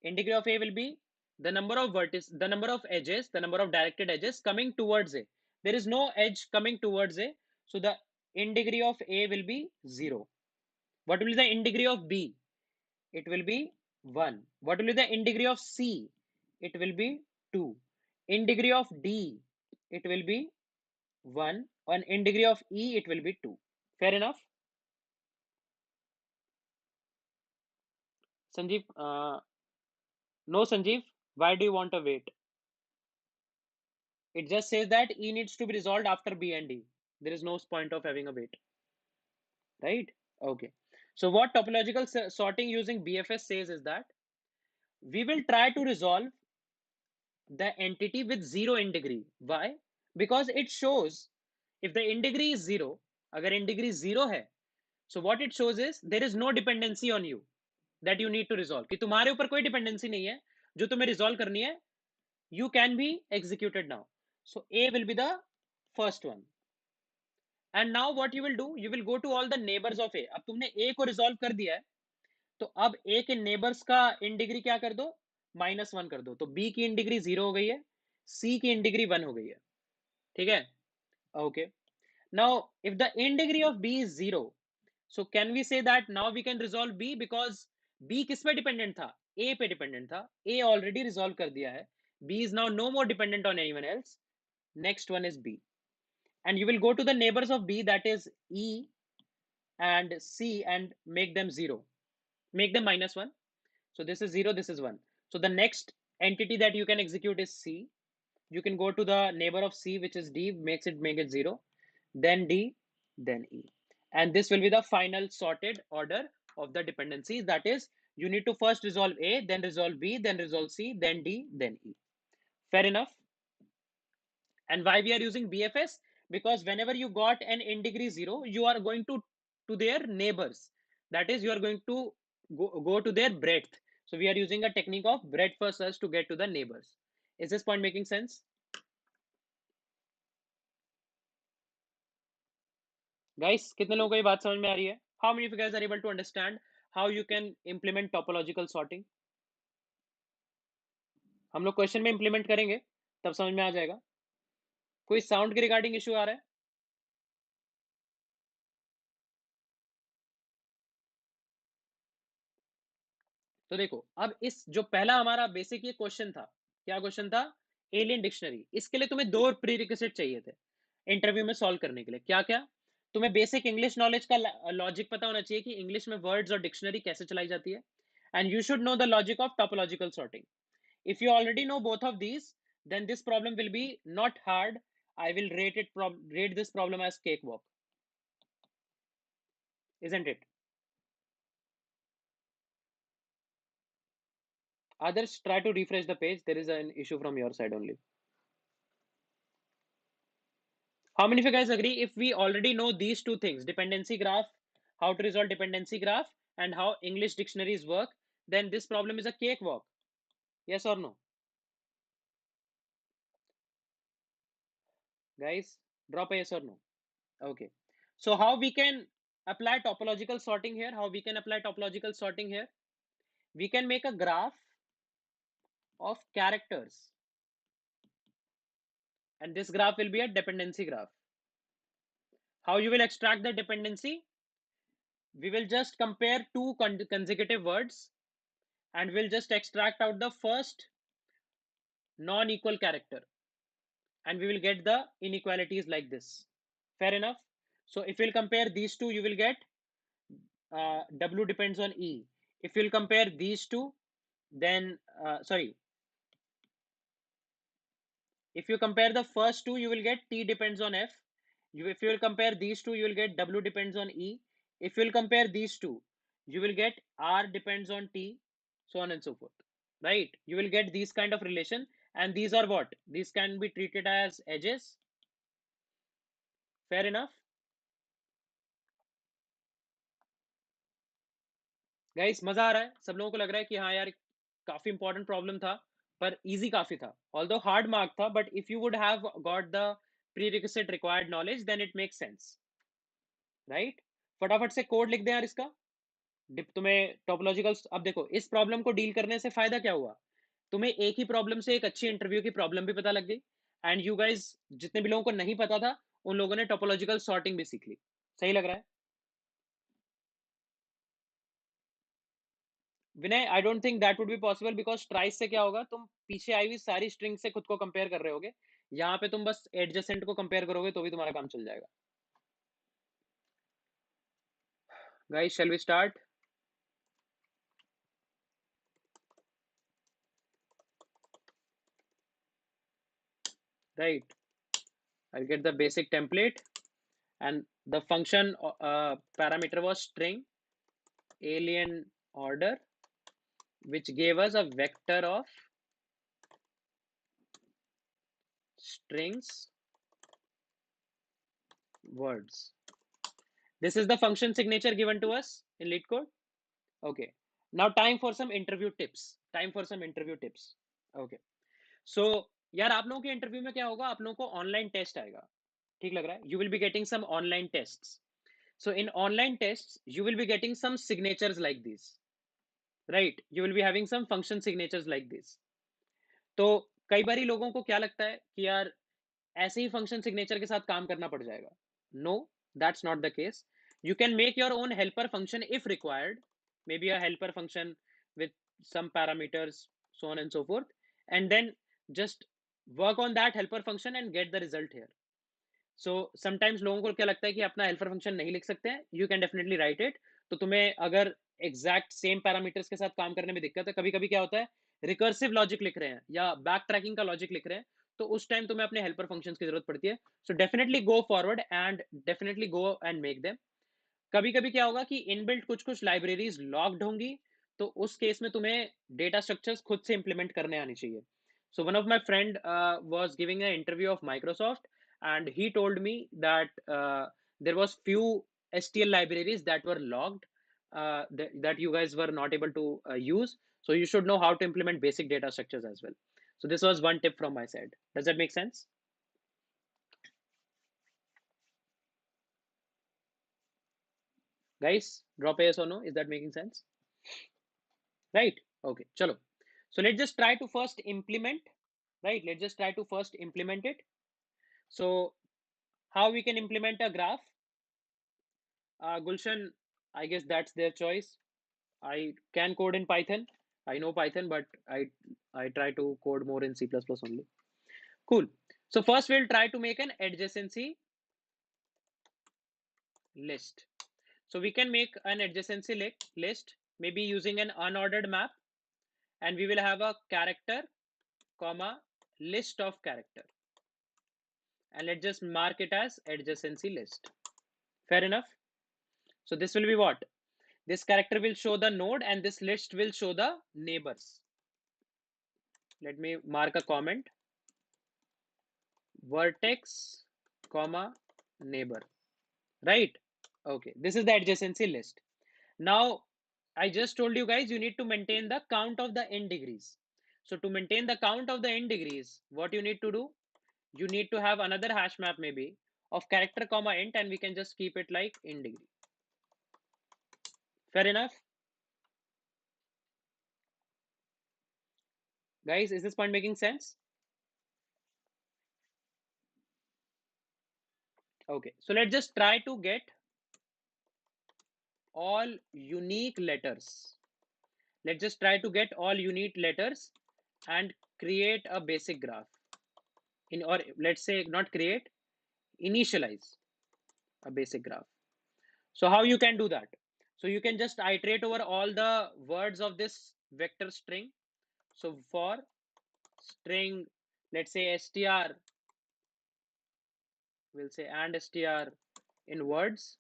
In degree of a will be the number of vertices, the number of edges, the number of directed edges coming towards a. There is no edge coming towards a, so the in degree of a will be 0. What will be the in degree of b? It will be 1. What will be the in degree of C? It will be 2. In degree of D, it will be 1, and in degree of E it will be 2. Fair enough? Sanjeev, no Sanjeev, why do you want a weight? It just says that E needs to be resolved after B and D. There is no point of having a weight, right? Okay. So what topological sorting using BFS says is that we will try to resolve the entity with 0 in degree. Why? Because it shows if the in degree is 0, agar in degree 0 hai, so what it shows is there is no dependency on you that you need to resolve. कि तुम्हारे ऊपर कोई dependency नहीं है जो तुम्हें resolve करनी है. You can be executed now. So A will be the first one. And now what you will do, you will go to all the neighbors of A. अब तुमने A को resolve कर दिया है, तो अब A के neighbors का in degree क्या कर दो, -1 कर दो. तो B की in degree 0 हो गई है, C की in degree 1 हो गई है. ठीक है? Okay. Now if the in degree of B is 0, so can we say that now we can resolve B, because B किस पे dependent था, A पे dependent था. A already resolve कर दिया है. B is now no more dependent on anyone else. Next one is B, and you will go to the neighbors of B, that is E and C, and make them 0, make them -1. So this is 0, this is 1. So the next entity that you can execute is C. You can go to the neighbor of C, which is D, make it 0, then D, then E. And this will be the final sorted order of the dependencies. That is, you need to first resolve A, then resolve B, then resolve C, then D, then E. Fair enough? And why we are using BFS? Because whenever you got an in degree 0, you are going to their neighbors. That is, you are going to go to their breadth. So we are using a technique of breadth first search to get to the neighbors. Is this point making sense? Guys, कितने लोगों को ये बात समझ में आ रही है? How many of you guys are able to understand how you can implement topological sorting? हम लोग क्वेश्चन में इंप्लीमेंट करेंगे, तब समझ में आ जाएगा. कोई साउंड के रिगार्डिंग इशू आ रहा है? तो देखो, अब इस जो पहला हमारा बेसिक ये क्वेश्चन था, क्या क्वेश्चन था? Alien dictionary. इसके लिए तुम्हें 2 प्रीरिक्विजिट चाहिए थे इंटरव्यू में सॉल्व करने के लिए. क्या क्या? तुम्हें बेसिक इंग्लिश नॉलेज का लॉजिक पता होना चाहिए कि इंग्लिश में वर्ड्स और डिक्शनरी कैसे चलाई जाती है. And you should know the logic of topological sorting. If you already know both of these, then this problem will be not hard. I will rate this problem as cakewalk, isn't it? Others, try to refresh the page. There is an issue from your side only. How many of you guys agree, if we already know these two things, dependency graph, how to resolve dependency graph, and how English dictionaries work, then this problem is a cakewalk? Yes or no? Guys, drop a yes or no. Okay. So how we can apply topological sorting here? How we can apply topological sorting here? We can make a graph of characters, and this graph will be a dependency graph. How you will extract the dependency? We will just compare two consecutive words, and we'll just extract out the first non-equal character, and we will get the inequalities like this. Fair enough? So if you'll compare these two, you will get W depends on E. If you'll compare these two, then sorry, if you compare the first two, you will get T depends on F. If you will compare these two, you will get W depends on E. If you will compare these two, you will get R depends on T, so on and so forth. Right? You will get these kind of relation, and these are what? These can be treated as edges. Fair enough? Guys, मजा आ रहा है? सब लोगों को लग रहा है कि हाँ यार, काफी इंपॉर्टेंट प्रॉब्लम था, पर इजी काफी था. Although hard mark था, but if you would have got the prerequisite required knowledge, then it makes sense. Right? फटाफट से कोड लिख दें यार इसका. तुम्हें टोपोलॉजिकल, अब देखो इस प्रॉब्लम को डील करने से फायदा क्या हुआ? तुम्हें एक ही प्रॉब्लम से एक अच्छी इंटरव्यू की प्रॉब्लम भी पता लग गई, एंड यू गाइस, जितने भी लोगों को नहीं पता था, उन लोगों ने टोपोलॉजिकल सॉर्टिंग भी सीख ली. सही लग रहा है? Vinay, I don't think that would be possible, because tries से क्या होगा, तुम पीछे आई हुई सारी स्ट्रिंग से खुद को कंपेयर कर रहे होगे. यहाँ पे तुम बस एडजेसेंट को कंपेयर करोगे तो भी तुम्हारा काम चल जाएगा। Guys, shall we start? Right, I'll get the basic template, and the function parameter was string alien order, which gave us a vector of strings words. This is the function signature given to us in lead code. Okay, now time for some interview tips. Okay, so यार आप लोगों के interview में क्या होगा, आप लोगों को ऑनलाइन टेस्ट आएगा, ठीक लग रहा है? You will be getting some online tests. So in online tests, you will be getting some signatures like this, right? You will be having some function signatures like this. तो कई बारी लोगों को क्या लगता है कि यार ऐसे ही फंक्शन सिग्नेचर के साथ काम करना पड़ जाएगा. No, that's not the case. You can make your own helper function if required, maybe a helper function with some parameters, so on and so forth, and then just work on that helper function and get the result here. So sometimes लोगों को क्या लगता है कि अपना helper function नहीं लिख सकते हैं. You can definitely right it. तो तुम्हें अगर एग्जैक्ट सेम पैरामीटर्स के साथ काम करने में दिक्कत है, कभी कभी क्या होता है, रिकर्सिव लॉजिक लिख रहे हैं या बैक ट्रैकिंग का लॉजिक लिख रहे हैं, तो उस टाइम तुम्हें अपने हेल्पर फंक्शंस की जरूरत पड़ती है. So definitely go forward and definitely go and make them. कभी कभी क्या होगा कि इनबिल्ट कुछ कुछ लाइब्रेरीज लॉक्ड होंगी, तो उस केस में तुम्हें डेटा स्ट्रक्चर्स खुद से इंप्लीमेंट करने आनी चाहिए. So one of my friend was giving a interview of Microsoft, and he told me that there was few STL libraries that were logged, that you guys were not able to use. So you should know how to implement basic data structures as well. So this was one tip from my side. Does that make sense? Guys, drop a yes or no. Is that making sense? Right? Okay, chalo. So let's just try to first implement, right? Let's just try to first implement it. So how we can implement a graph? Gulshan, I guess that's their choice. I can code in Python. I know Python, but I try to code more in C++ only. Cool. So first we'll try to make an adjacency list. So we can make an adjacency list, maybe using an unordered map, and we will have a character, comma, list of character, and let's just mark it as adjacency list. Fair enough? So this will be what? This character will show the node and this list will show the neighbors. Let me mark a comment. Vertex, comma, neighbor. Right? Okay. This is the adjacency list. Now, I just told you guys you need to maintain the count of the n degrees. So to maintain the count of the n degrees, what you need to do? You need to have another hash map maybe of character comma int, and we can just keep it like in degree. Fair enough? Guys, is this point making sense? Okay, so let's just try to get all unique letters. Let's just try to get all unique letters and create a basic graph. Or let's say not create, initialize a basic graph. So how you can do that? So you can just iterate over all the words of this vector string. So for string, let's say str, we'll say and str in words,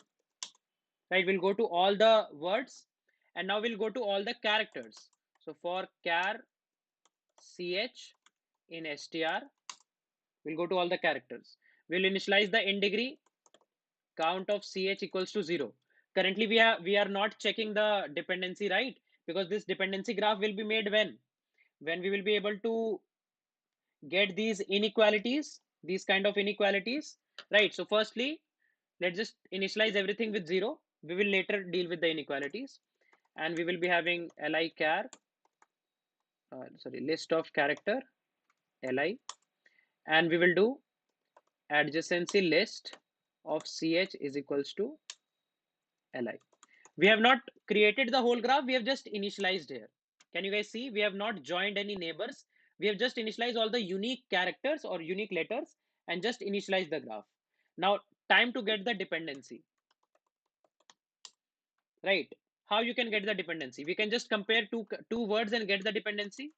right? We'll go to all the words, and now we'll go to all the characters. So for char ch in str, we'll go to all the characters. We'll initialize the in degree, count of ch equals to 0. Currently we are not checking the dependency, right? Because this dependency graph will be made when we will be able to get these inequalities, these kind of inequalities, right? So firstly, let's just initialize everything with 0. We will later deal with the inequalities, and we will be having li char, list of character li, and we will do adjacency list of ch is equals to li. We have not created the whole graph, we have just initialized here. Can you guys see? We have not joined any neighbors. We have just initialized all the unique characters or unique letters and just initialize the graph. Now, time to get the dependency. Right? How you can get the dependency? We can just compare two words and get the dependency.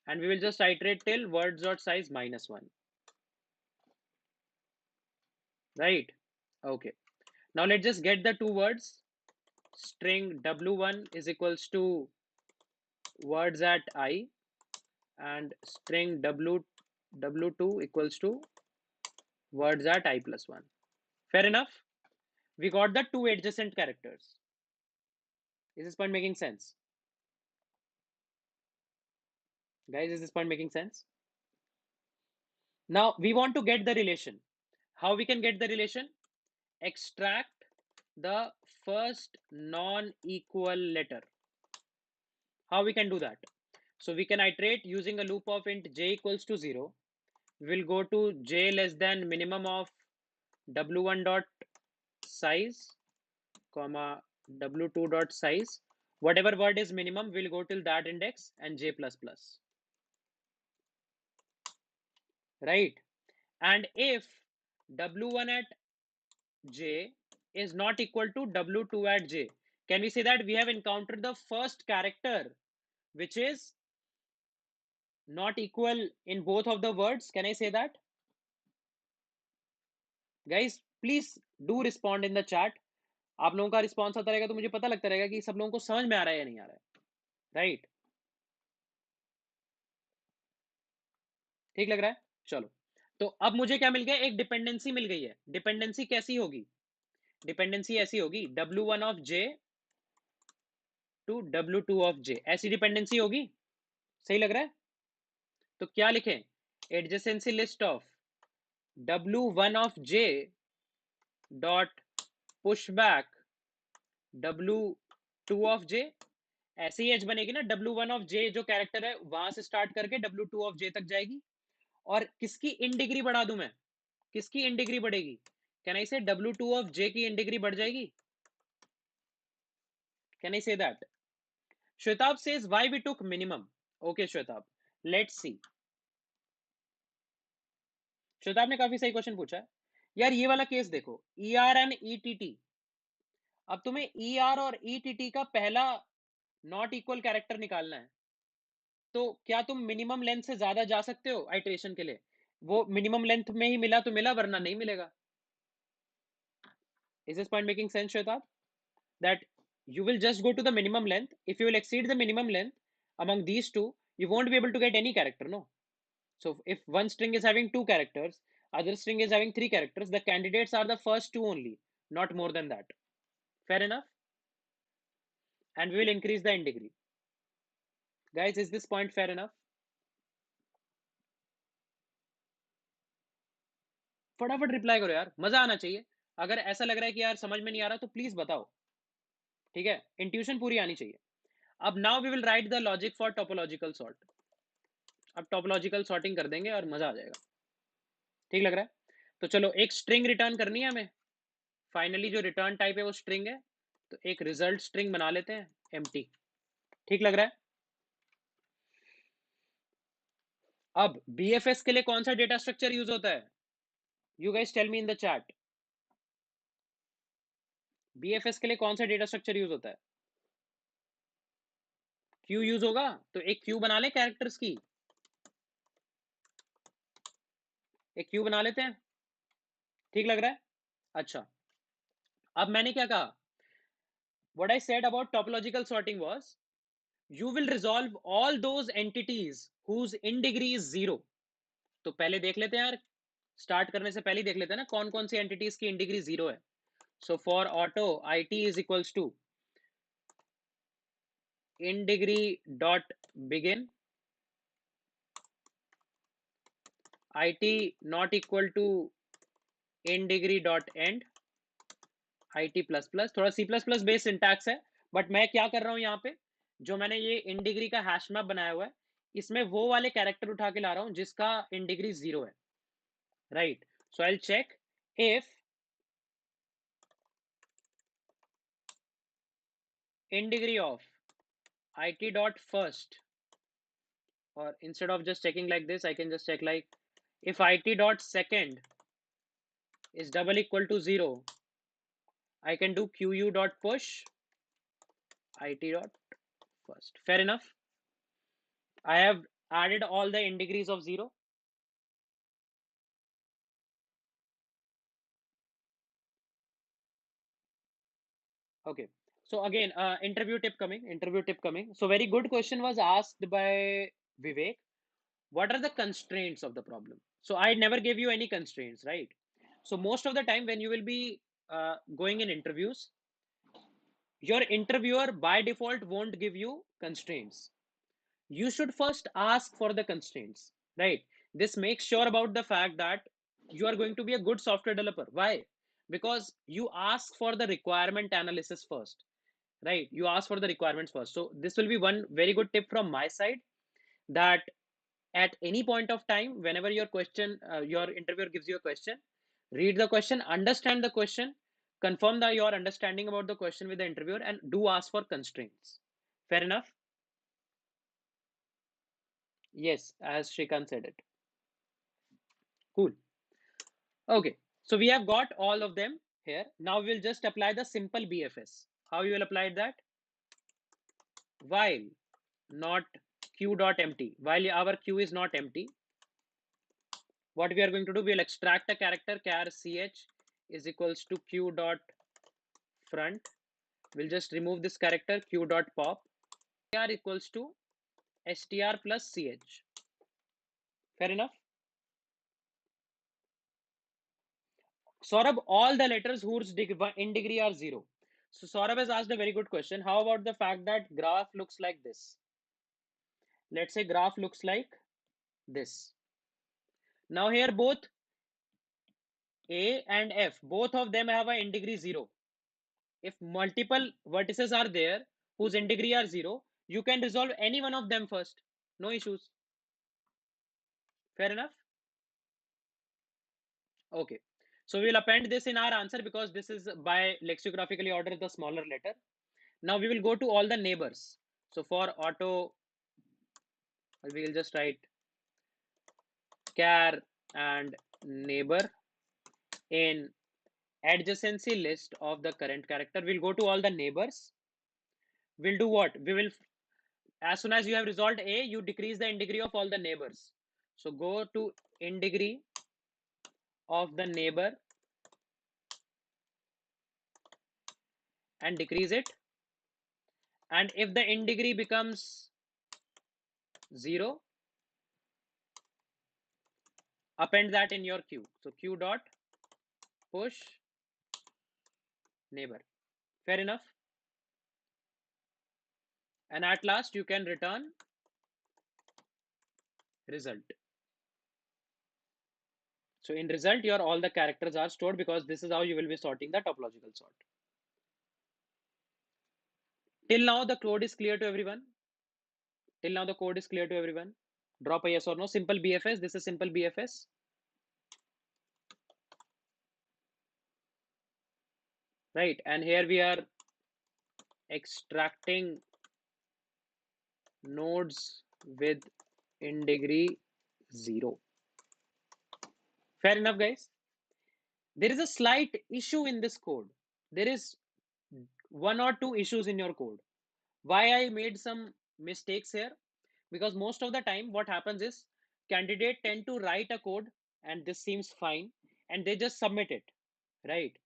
And we will just iterate till words.size -1. Right? Okay. Now let's just get the two words. String w1 is equals to words at I, and string w2 equals to words at I plus 1. Fair enough? We got the two adjacent characters. Is this point making sense? Guys, is this point making sense? Now we want to get the relation. How we can get the relation? Extract the first non-equal letter. How we can do that? So we can iterate using a loop of int j equals to 0. We'll go to j less than minimum of w1 dot size, comma w2 dot size. Whatever word is minimum, we'll go till that index and j plus plus. Right? And if w1 at j is not equal to w2 at j, can we say that we have encountered the first character which is not equal in both of the words? Can I say that? Guys, please do respond in the chat. आप लोगों का response आता रहेगा तो मुझे पता लगता रहेगा कि सब लोगों को समझ में आ रहा है या नहीं आ रहा है. राइट? ठीक लग रहा है? चलो, तो अब मुझे क्या मिल गया? एक डिपेंडेंसी मिल गई है. डिपेंडेंसी कैसी होगी? डिपेंडेंसी ऐसी होगी, w1 of j to w2 of j. ऐसी डिपेंडेंसी होगी. सही लग रहा है? तो क्या लिखें? Adjacency list of w1 of j dot push back w2 of j. ऐसी एज बनेगी ना, w1 ऑफ j जो कैरेक्टर है वहां से स्टार्ट करके w2 ऑफ j तक जाएगी. और किसकी इन डिग्री बढ़ा दूं मैं? किसकी इन डिग्री बढ़ेगी? कैन आई से w2 ऑफ j की इन डिग्री बढ़ जाएगी? Can I say that? Shwetab says why we took minimum. Okay Shwetab, let's see. Shwetab ने काफी सही क्वेश्चन पूछा है यार. ये वाला केस देखो, ER एंड ETT. अब तुम्हें ER और ETT का पहला नॉट इक्वल कैरेक्टर निकालना है, तो क्या तुम मिनिमम लेंथ से ज्यादा जा सकते हो आइट्रेशन के लिए? वो मिनिमम लेंथ में ही मिला तो मिला, वरना नहीं मिलेगा. Is this point making sense Shwetab? That you will just go to the minimum length. If you will exceed the minimum length among these two, you won't be able to get any character, no? So if one string is having two characters, other string is having three characters, the candidates are the first two only, not more than that. Fair enough? And we will increase the in degree. Guys, is this point fair enough? फटाफट reply करो यार, मजा आना चाहिए. अगर ऐसा लग रहा है कि यार समझ में नहीं आ रहा तो प्लीज बताओ. ठीक है? इंट्यूशन पूरी आनी चाहिए. अब now we will write the logic for topological sort. अब टोपोलॉजिकल सॉर्टिंग कर देंगे और मजा आ जाएगा. ठीक लग रहा है? तो चलो, एक स्ट्रिंग रिटर्न करनी है हमें. फाइनली जो रिटर्न टाइप है वो स्ट्रिंग है, तो एक रिजल्ट स्ट्रिंग बना लेते हैं, एम्प्टी. ठीक लग रहा है? अब बीएफएस के लिए कौन सा डेटा स्ट्रक्चर यूज होता है? You guys tell me in the chat. BFS के लिए कौन सा डेटा स्ट्रक्चर यूज होता है? क्यू यूज होगा. तो एक क्यू बना ले कैरेक्टर्स की. एक क्यू बना लेते हैं. ठीक लग रहा है? अच्छा, अब मैंने क्या कहा? What I said about topological sorting was you will resolve all those entities whose in degree is 0. तो पहले देख लेते हैं यार, स्टार्ट करने से पहले ही देख लेते हैं ना कौन कौन सी एंटिटीज की इन डिग्री 0 है. So for auto IT is equals to in degree dot begin, IT not equal to in degree dot end, IT plus plus. थोड़ा C++ बेस्ड सिंटैक्स है, बट मैं क्या कर रहा हूं यहाँ पे, जो मैंने ये इन डिग्री का हैश मैप बनाया हुआ है, इसमें वो वाले कैरेक्टर उठा के ला रहा हूं जिसका इन डिग्री 0 है. Right? So I will check if in degree of it dot first, or instead of just checking like this, I can just check like if it dot second is double equal to 0, I can do qu dot push it dot first. Fair enough. I have added all the in degrees of 0. Okay. So again, interview tip coming. So very good question was asked by Vivek. What are the constraints of the problem? So I never gave you any constraints, right? So most of the time when you will be going in interviews, your interviewer by default won't give you constraints. You should first ask for the constraints, right? This makes sure about the fact that you are going to be a good software developer. Why? Because you ask for the requirement analysis first, right? You ask for the requirements first. So this will be one very good tip from my side, that at any point of time, whenever your interviewer gives you a question, read the question, understand the question, confirm your understanding about the question with the interviewer, and do ask for constraints. Fair enough? Yes, as Shrikant said it. Cool. Okay, so we have got all of them here. Now we'll just apply the simple BFS. How you will apply that? While not q dot empty, while our q is not empty, what we are going to do, we'll extract a character char ch is equals to q dot front. We'll just remove this character q dot pop. Str equals to str plus ch. Fair enough? Saurabh, all the letters whose in degree are 0. So Saurabh has asked a very good question. How about the fact that graph looks like this? Let's say graph looks like this. Now here both A and F, both of them have a in degree 0. If multiple vertices are there whose in degree are 0, you can resolve any one of them first. No issues. Fair enough? Okay. So we'll append this in our answer because this is by lexicographically order the smaller letter. Now we will go to all the neighbors. So for auto, we will just write char and neighbor in adjacency list of the current character. We'll go to all the neighbors. We'll do what? We will, as soon as you have resolved A, you decrease the in degree of all the neighbors. So go to in degree of the neighbor and decrease it. And if the in degree becomes 0, append that in your queue. So q dot push neighbor. Fair enough? And at last you can return result. So in result, your all the characters are stored because this is how you will be sorting the topological sort. Till now the code is clear to everyone. Till now the code is clear to everyone. Drop a yes or no. Simple BFS. This is simple BFS. Right. And here we are extracting nodes with in degree 0. Fair enough, guys. There is a slight issue in this code. There is one or two issues in your code. Why I made some mistakes here? Because most of the time what happens is candidate tend to write a code and this seems fine and they just submit it, right?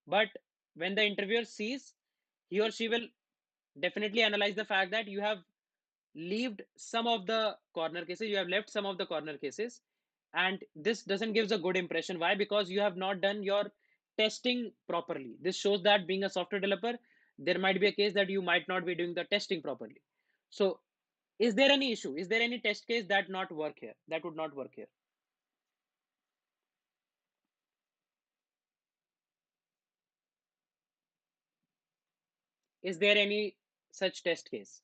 But when the interviewer sees, he or she will definitely analyze the fact that you have left some of the corner cases, and this doesn't gives a good impression. Why? Because you have not done your testing properly. This shows that being a software developer, there might be a case that you might not be doing the testing properly. So is there any issue? Is there any test case that would not work here? Is there any such test case?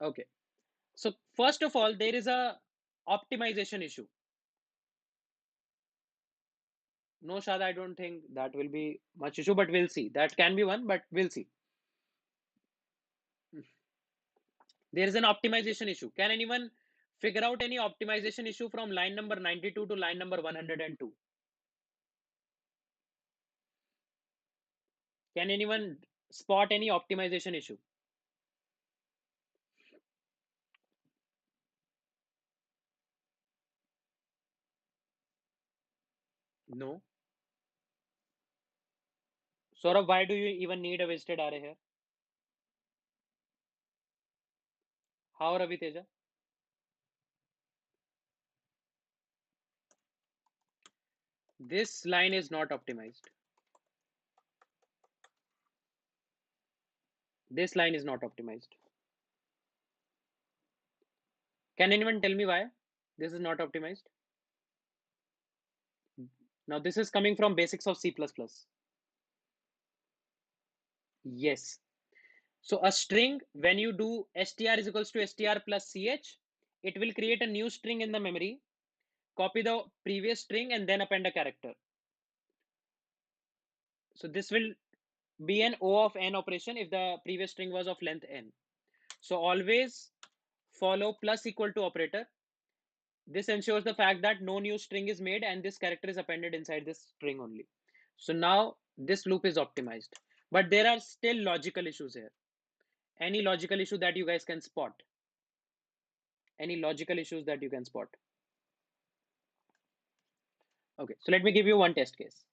Okay. So first of all, there is a optimization issue. No, Shad, I don't think that will be much issue, but we'll see. That can be one, but we'll see. There is an optimization issue. Can anyone figure out any optimization issue from line number 92 to line number 102? Can anyone spot any optimization issue? No. Saurabh, why do you even need a visited array here? How, Ravi Teja? This line is not optimized. This line is not optimized. Can anyone tell me why this is not optimized? Now, this is coming from basics of C++. Yes. So a string, when you do str is equals to str plus ch, it will create a new string in the memory, copy the previous string, and then append a character. So this will be an O of n operation if the previous string was of length n. So always follow plus equal to operator. This ensures the fact that no new string is made and this character is appended inside this string only. So now this loop is optimized. But there are still logical issues here. Any logical issue that you guys can spot? Any logical issues that you can spot? Okay, so let me give you one test case.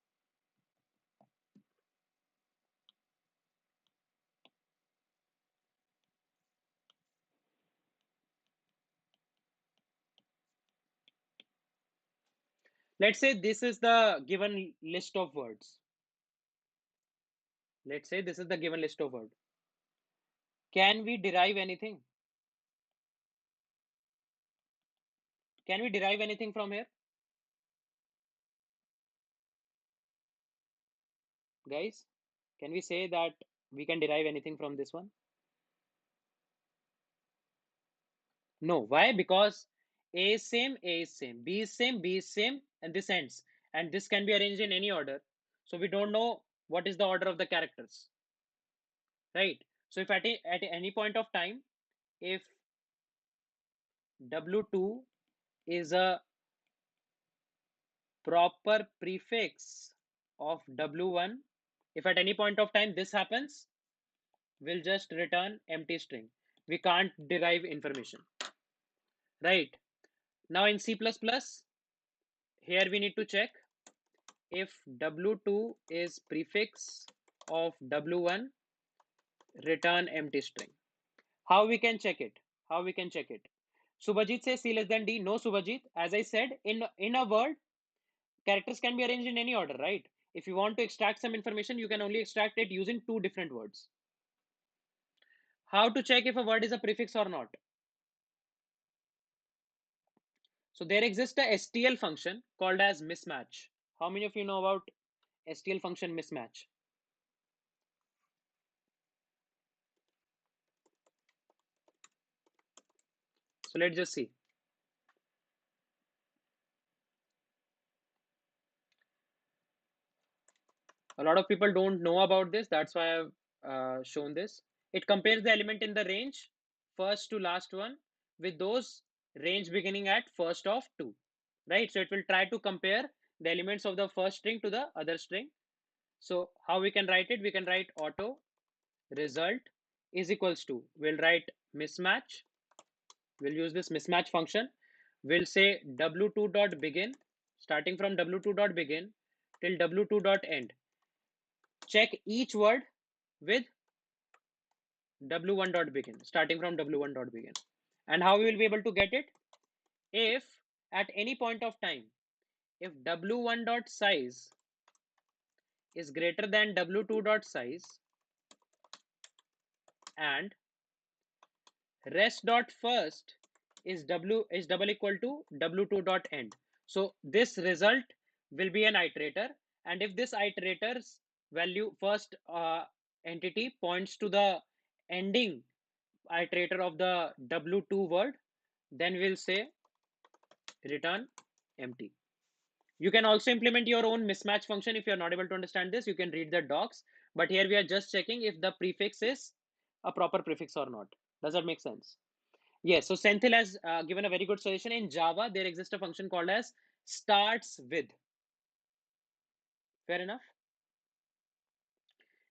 Let's say this is the given list of words. Let's say this is the given list of words. Can we derive anything? Can we derive anything from here? Guys, can we say that we can derive anything from this one? No. Why? Because A is same, A is same, B is same, B is same, and this ends. And this can be arranged in any order. So we don't know what is the order of the characters. Right? So if at any point of time, if W2 is a proper prefix of W1, if at any point of time this happens, we'll just return empty string. We can't derive information. Right? Now in C++, here we need to check if W2 is prefix of W1, return empty string. How we can check it? How we can check it? Subhajit says C less than D. No, Subhajit. As I said, in a word, characters can be arranged in any order, right? If you want to extract some information, you can only extract it using two different words. How to check if a word is a prefix or not? So there exists a STL function called as mismatch. How many of you know about STL function mismatch? So let's just see. A lot of people don't know about this. That's why I've shown this. It compares the element in the range, first to last one, with those range beginning at first of two, right? So it will try to compare the elements of the first string to the other string. So how we can write it? We can write auto result is equals to, we'll write mismatch. We'll use this mismatch function. We'll say w2 dot begin, starting from w2 dot begin till w2 dot end. Check each word with w1 dot begin, starting from w1 dot begin. And how we will be able to get it? If at any point of time, if w1 dot size is greater than w2 dot size and rest dot first is double equal to w2 dot end. So this result will be an iterator, and if this iterator's value first entity points to the ending iterator of the w2 word, then we'll say return empty. You can also implement your own mismatch function. If you're not able to understand this, you can read the docs. But here we are just checking if the prefix is a proper prefix or not. Does that make sense? Yes. So Senthil has given a very good suggestion. In Java, there exists a function called as starts with. Fair enough.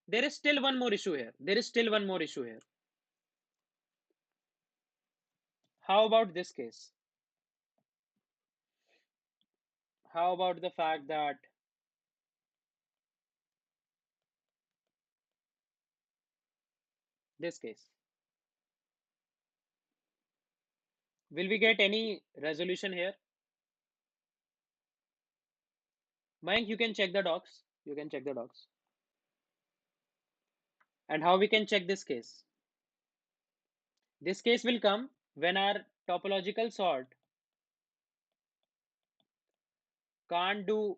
There is still one more issue here. There is still one more issue here. How about this case? How about the fact that this case? Will we get any resolution here? Mayank, you can check the docs. You can check the docs. And how we can check this case? This case will come when our topological sort can't do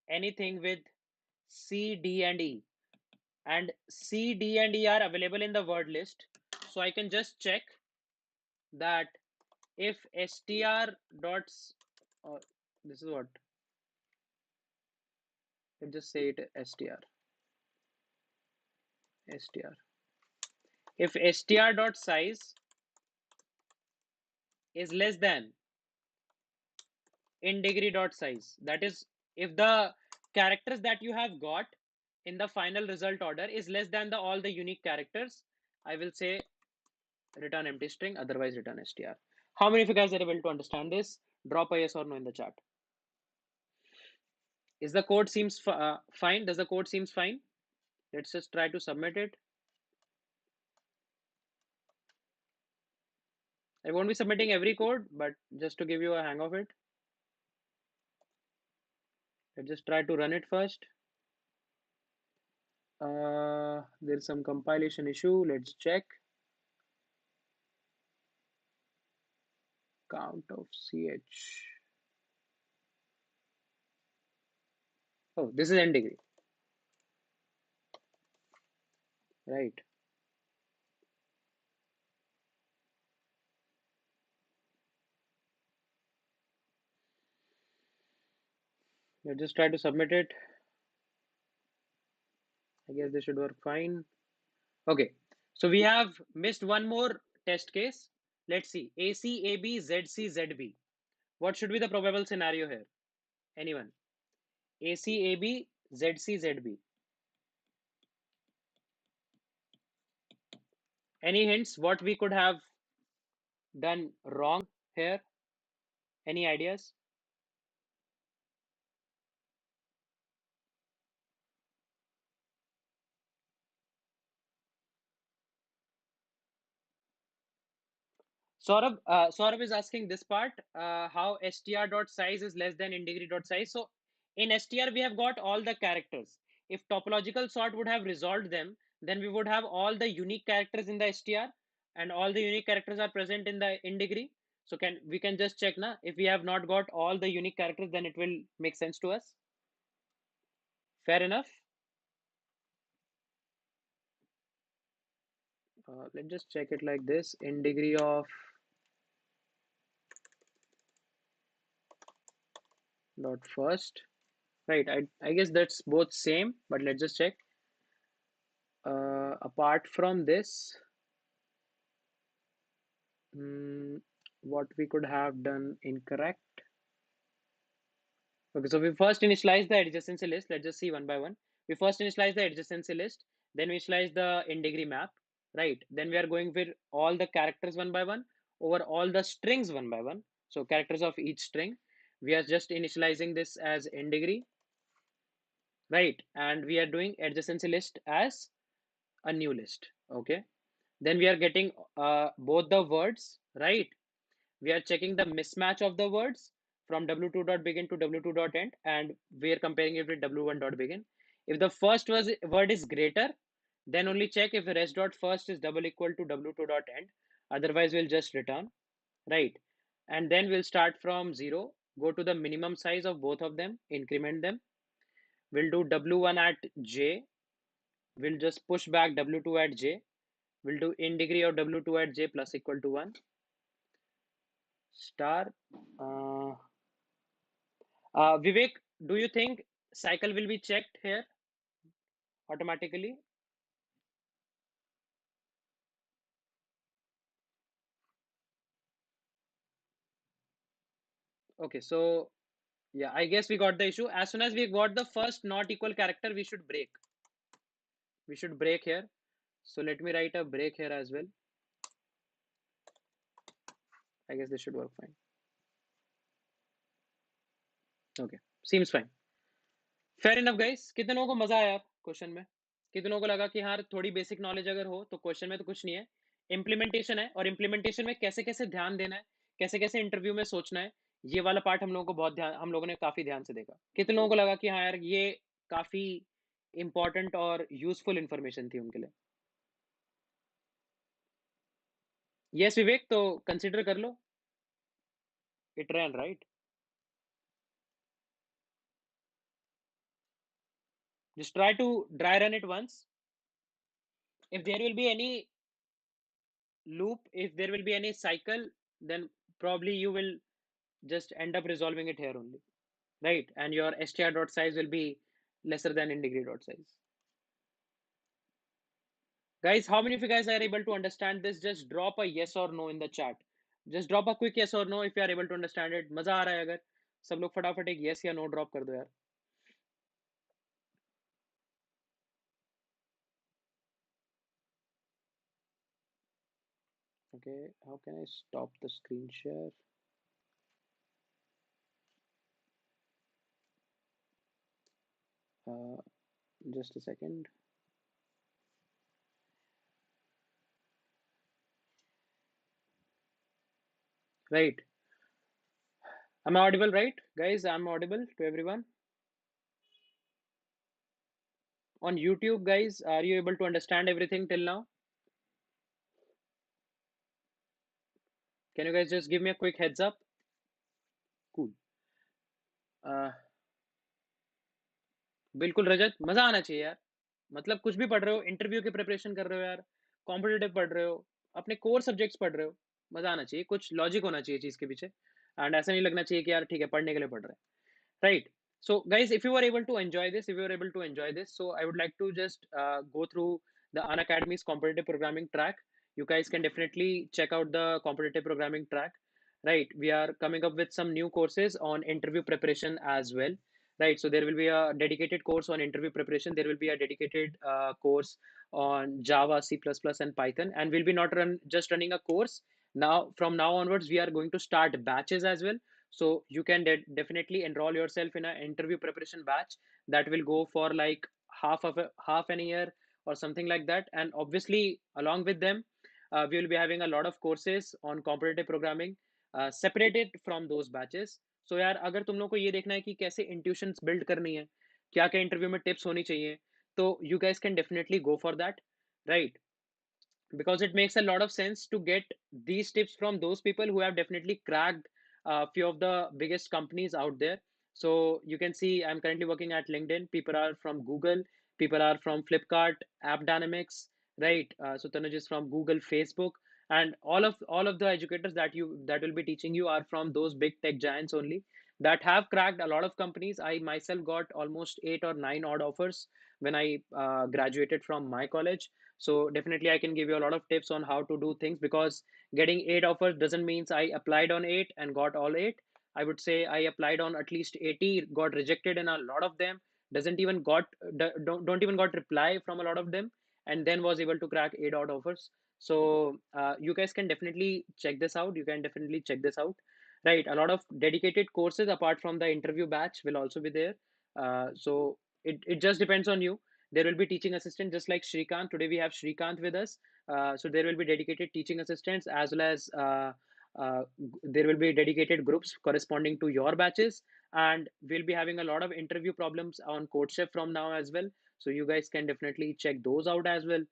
anything with C, D, and E. And C, D, and E are available in the word list. So I can just check that if str dots, this is what, let's just say it str. If str dot size is less than in degree dot size, that is, if the characters that you have got in the final result order is less than the all the unique characters, I will say return empty string, otherwise return str. How many of you guys are able to understand this? Drop a yes or no in the chat. Is the code seems fine? Does the code seems fine? Let's just try to submit it. I won't be submitting every code, but just to give you a hang of it, let's just try to run it first. There's some compilation issue. Let's check. Count of ch. Oh, this is n degree, right? Let's just try to submit it. I guess this should work fine. Okay, so we have missed one more test case. Let's see. AC, AB, ZC, ZB. What should be the probable scenario here? Anyone? AC, AB, ZC, ZB. Any hints what we could have done wrong here? Any ideas? Saurabh is asking this part, how str dot size is less than in degree dot size. So in str, we have got all the characters. If topological sort would have resolved them, then we would have all the unique characters in the str, and all the unique characters are present in the in degree. So we can just check now. If we have not got all the unique characters, then it will make sense to us. Fair enough. Let's just check it like this. In degree of dot first. Right, I guess that's both same, but let's just check. Apart from this, what we could have done incorrect. Okay, so we first initialize the adjacency list. Let's just see one by one. We first initialize the adjacency list, then we initialize the in degree map, right? Then we are going with all the characters one by one over all the strings one by one. So characters of each string. We are just initializing this as in degree, right? And we are doing adjacency list as a new list, okay? Then we are getting both the words, right? We are checking the mismatch of the words from w2.begin to w2.end, and we are comparing it with w1.begin. If the first word is greater, then only check if res.first is double equal to w2.end. Otherwise, we'll just return, right? And then we'll start from 0, go to the minimum size of both of them, increment them. We'll do w1 at j. We'll just push back w2 at j. We'll do in degree of w2 at j plus equal to 1 star. Vivek, do you think cycle will be checked here automatically? Okay, so yeah, I guess we got the issue. As soon as we got the first not equal character, we should break. We should break here. So let me write a break here as well. I guess this should work fine. Okay, seems fine. Fair enough guys, कितने लोगों को मजा आया question में? कितने लोगों को लगा कि हाँ थोड़ी बेसिक नॉलेज अगर हो तो क्वेश्चन में तो कुछ नहीं है, इम्प्लीमेंटेशन है, और इम्प्लीमेंटेशन में कैसे कैसे ध्यान देना है, कैसे कैसे इंटरव्यू में सोचना है, ये वाला पार्ट हम लोगों को बहुत ध्यान, हम लोगों ने काफी ध्यान से देखा। कितने लोगों को लगा कि हाँ यार ये काफी इंपॉर्टेंट और यूजफुल इंफॉर्मेशन थी उनके लिए? यस विवेक, तो कंसिडर कर लो। It ran right? Just try to dry run it once. If there will be any loop, if there will be any cycle, then probably you will just end up resolving it here only, right? And your str dot size will be lesser than in degree dot size. Guys, how many of you guys are able to understand this? Just drop a yes or no in the chat. Just drop a quick yes or no if you are able to understand it. मजा आ रहा है? अगर सब लोग फटाफट एक yes या no drop कर दो यार. Okay, how can I stop the screen share? uh, just a second. Right, am I audible? Right guys, I'm audible to everyone on YouTube. Guys, are you able to understand everything till now? Can you guys just give me a quick heads up? Cool. uh, बिल्कुल रजत, मजा आना चाहिए यार। मतलब कुछ भी पढ़ रहे हो, इंटरव्यू की प्रिपरेशन कर रहे हो यार, कॉम्पिटेटिव पढ़ रहे हो, अपने कोर सब्जेक्ट्स पढ़ रहे हो, मजा आना चाहिए, कुछ लॉजिक होना चाहिए चीज के पीछे। एंड ऐसा नहीं लगना चाहिए कि यार ठीक है पढ़ने के लिए पढ़ रहे हैं, right? So guys, if you were able to enjoy this, if you were able to enjoy this, so I would like to just go through the Unacademy's competitive programming track. You guys can definitely check out the competitive programming track, right? We are coming up with some new courses on interview preparation as well, right? So there will be a dedicated course on interview preparation, there will be a dedicated course on Java, C++, and Python, and we'll be not just running a course. Now from now onwards we are going to start batches as well. So you can definitely enroll yourself in an interview preparation batch that will go for like half an year or something like that. And obviously along with them, we will be having a lot of courses on competitive programming separated from those batches. So यार अगर तुम लोग को ये देखना है कि कैसे intuitions build करनी है, क्या क्या इंटरव्यू में टिप्स होनी चाहिए, तो you guys can definitely go for that, right? Because it makes a lot of sense to get these tips from those people who have definitely cracked a few of the biggest companies out there. So you can see I'm currently working at LinkedIn. People are from Google, people are from Flipkart, App Dynamics, right? So Tanuj is from Google, Facebook, and all of the educators that will be teaching you are from those big tech giants only that have cracked a lot of companies. I myself got almost 8 or 9 odd offers when I graduated from my college. So definitely I can give you a lot of tips on how to do things, because getting 8 offers doesn't mean I applied on 8 and got all 8. I would say I applied on at least 80, got rejected in a lot of them, doesn't even got don't even got reply from a lot of them, and then was able to crack 8 odd offers. So you guys can definitely check this out. You can definitely check this out, right? A lot of dedicated courses apart from the interview batch will also be there. So it just depends on you. There will be teaching assistant just like Shrikant. Today we have Shrikant with us. So there will be dedicated teaching assistants, as well as uh, there will be dedicated groups corresponding to your batches. And we'll be having a lot of interview problems on CodeChef from now as well. So you guys can definitely check those out as well.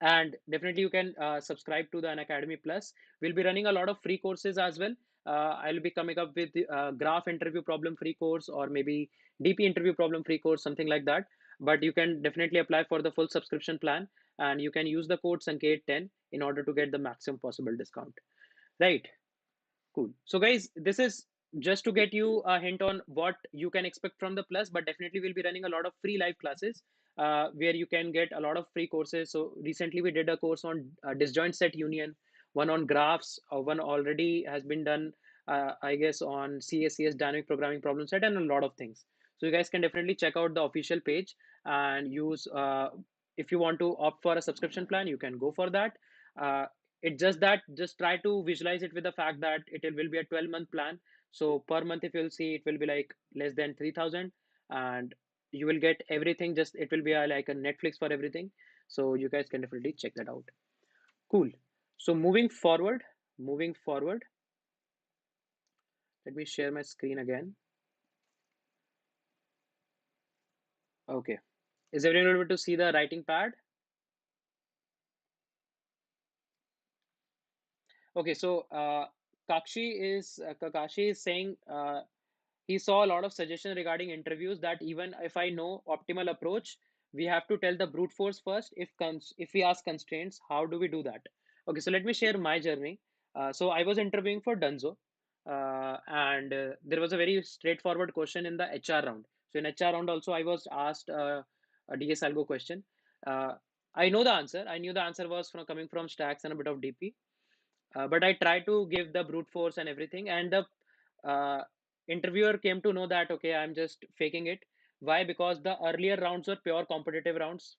And definitely you can subscribe to the Unacademy Plus. We'll be running a lot of free courses as well. I'll be coming up with graph interview problem free course, or maybe DP interview problem free course, something like that. But you can definitely apply for the full subscription plan, and you can use the code Sanket10 in order to get the maximum possible discount. Right? Cool. So guys, this is just to get you a hint on what you can expect from the plus, but definitely we'll be running a lot of free live classes where you can get a lot of free courses. So recently we did a course on disjoint set union, one on graphs, one already has been done, I guess, on CSCS dynamic programming problem set, and a lot of things. So you guys can definitely check out the official page and use. If you want to opt for a subscription plan, you can go for that. It's just that just try to visualize it with the fact that it will be a 12-month plan. So per month, if you'll see, it will be like less than 3,000, and you will get everything. Just it will be like a Netflix for everything. So you guys can definitely check that out. Cool. So moving forward, let me share my screen again. Okay. Is everyone able to see the writing pad? Okay. So Kakashi is saying he saw a lot of suggestions regarding interviews that even if I know optimal approach, we have to tell the brute force first. If we ask constraints, how do we do that? Okay, so let me share my journey. So I was interviewing for Dunzo, and there was a very straightforward question in the HR round. So in HR round also, I was asked a DS algo question. Uh, I know the answer. I knew the answer was coming from stacks and a bit of DP, but I tried to give the brute force and everything, and the uh, interviewer came to know that okay, I'm just faking it. Why? Because the earlier rounds were pure competitive rounds.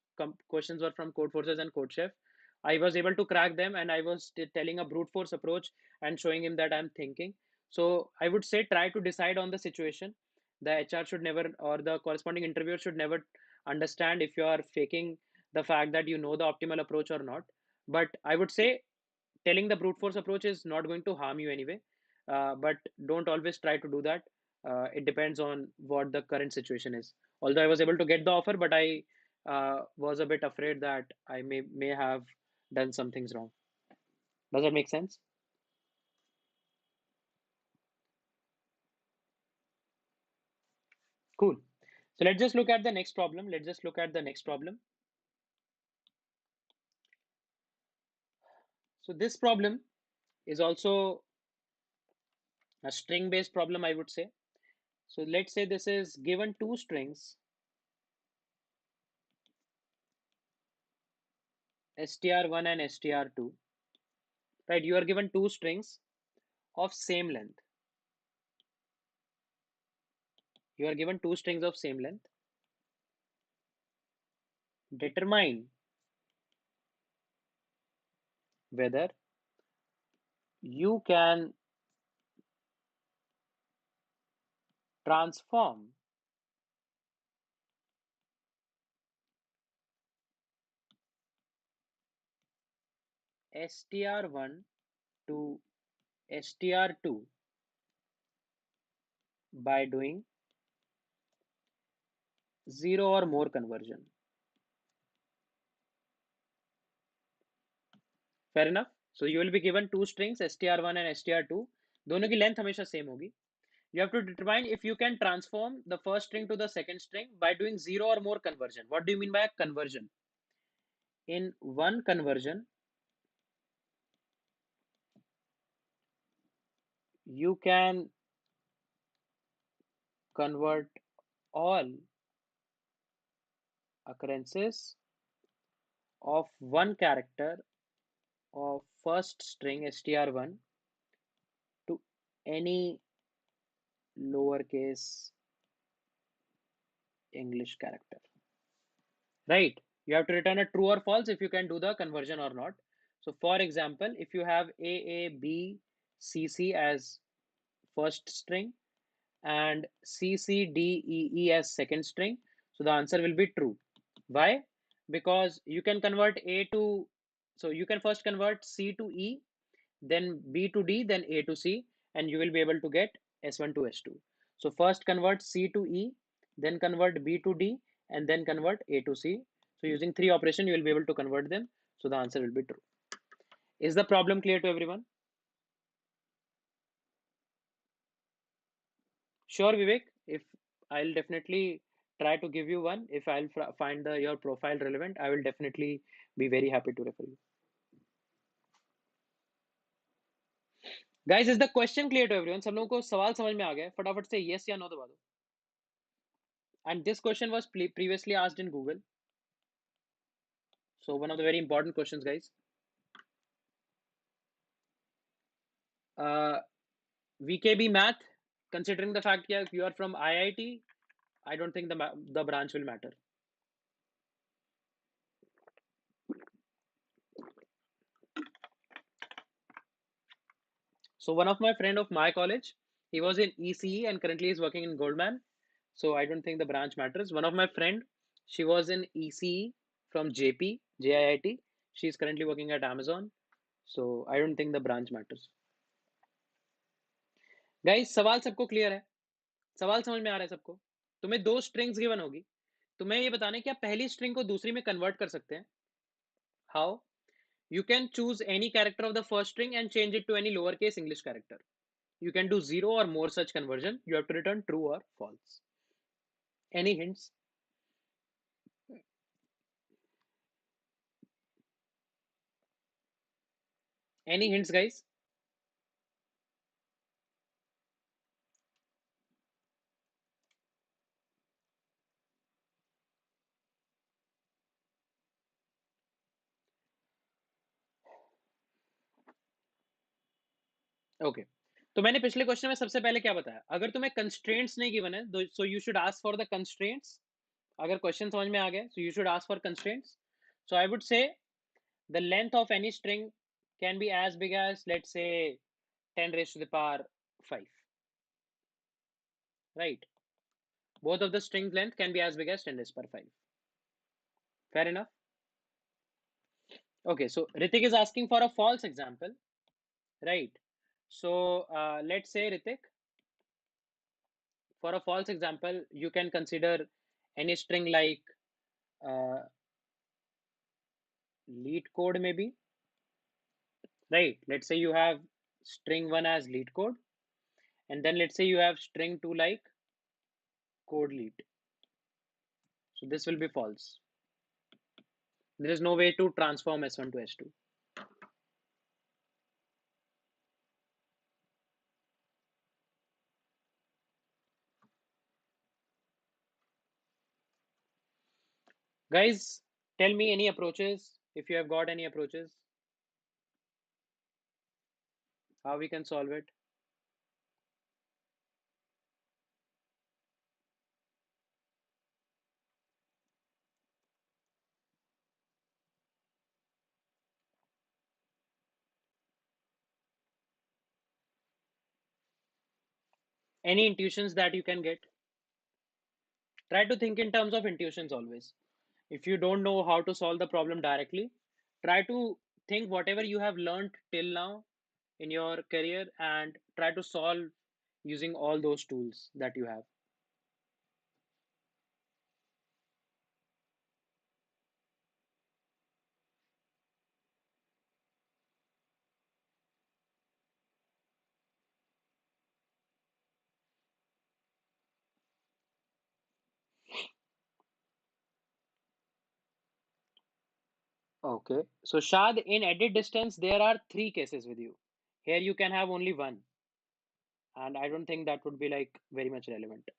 Questions were from Code Forces and CodeChef. I was able to crack them, and I was telling a brute force approach and showing him that I'm thinking. So I would say try to decide on the situation. The HR should never, or the corresponding interviewer should never understand if you are faking the fact that you know the optimal approach or not. But I would say telling the brute force approach is not going to harm you anyway, but don't always try to do that. It depends on what the current situation is. Although I was able to get the offer, but I was a bit afraid that I may have done some things wrong. Does that make sense? Cool. So let's just look at the next problem. Let's just look at the next problem. So this problem is also a string based problem, I would say. So let's say this is given two strings, str1 and str2, right? You are given two strings of same length. You are given two strings of same length. Determine whether you can transform str1 to str2 by doing zero or more conversion. Fair enough. So you will be given two strings str1 and str2. दोनों की length हमेशा same होगी. You have to determine if you can transform the first string to the second string by doing zero or more conversion. What do you mean by a conversion? In one conversion, you can convert all occurrences of one character of first string str1 to any lowercase English character. Right? You have to return a true or false if you can do the conversion or not. So, for example, if you have AABCC as first string and CCDEE as second string, so the answer will be true. Why? Because you can convert A to, so you can first convert C to E, then B to D, then A to C, and you will be able to get S1 to S2. So first convert C to E, then convert B to D, and then convert A to C. So using three operations, you will be able to convert them. So the answer will be true. Is the problem clear to everyone? Sure, Vivek. If I'll definitely try to give you one. If I'll find your profile relevant, I will definitely be very happy to refer you. Guys, is the question clear to everyone? सब लोगों को सवाल समझ में आ गया? फटाफट से yes या नो दबा दो. And this question was previously asked in Google. So one of the very important questions, guys. Uh, VKB Math, considering the fact that you are from IIT, I don't think the branch will matter. So one of my friend of my college, he was in ECE and currently is working in Goldman. So I don't think the branch matters. One of my friend, she was in ECE from JIIT. She's currently working at Amazon. So I don't think the branch matters. Guys, सवाल सबको clear है? सवाल समझ में आ रहा है सबको? तुम्हें दो स्ट्रिंग्स गिवन होगी. तुम्हें ये बताना है कि आप पहली स्ट्रिंग को दूसरी में कन्वर्ट कर सकते हैं. How? You can choose any character of the first string and change it to any lowercase English character. You can do 0 or more such conversion. You have to return true or false. Any hints? Any hints, guys? Okay. तो मैंने पिछले question में सबसे पहले क्या बताया? अगर तुम्हें कंस्ट्रेंट्स नहीं गिवन है, so you should ask for the constraints. अगर क्वेश्चन समझ में आ गया, so you should ask for constraints. So I would say the length of any string can be as big as, let's say, 10 raised to the power 5. Right? Both of the string length can be as big as 10 raised to the power 5. Fair enough? Okay, so Ritik is asking for a false example. Right? So let's say, Ritik, for a false example, you can consider any string like uh, lead code maybe. Right? Let's say you have string 1 as lead code, and then let's say you have string 2 like code lead. So this will be false. There is no way to transform S1 to S2. Guys, tell me any approaches, if you have got any approaches, how we can solve it. Any intuitions that you can get? Try to think in terms of intuitions always. If you don't know how to solve the problem directly, try to think whatever you have learned till now in your career and try to solve using all those tools that you have. Okay. So Shad, in edit distance, there are three cases with you. Here you can have only one. And I don't think that would be like very much relevant.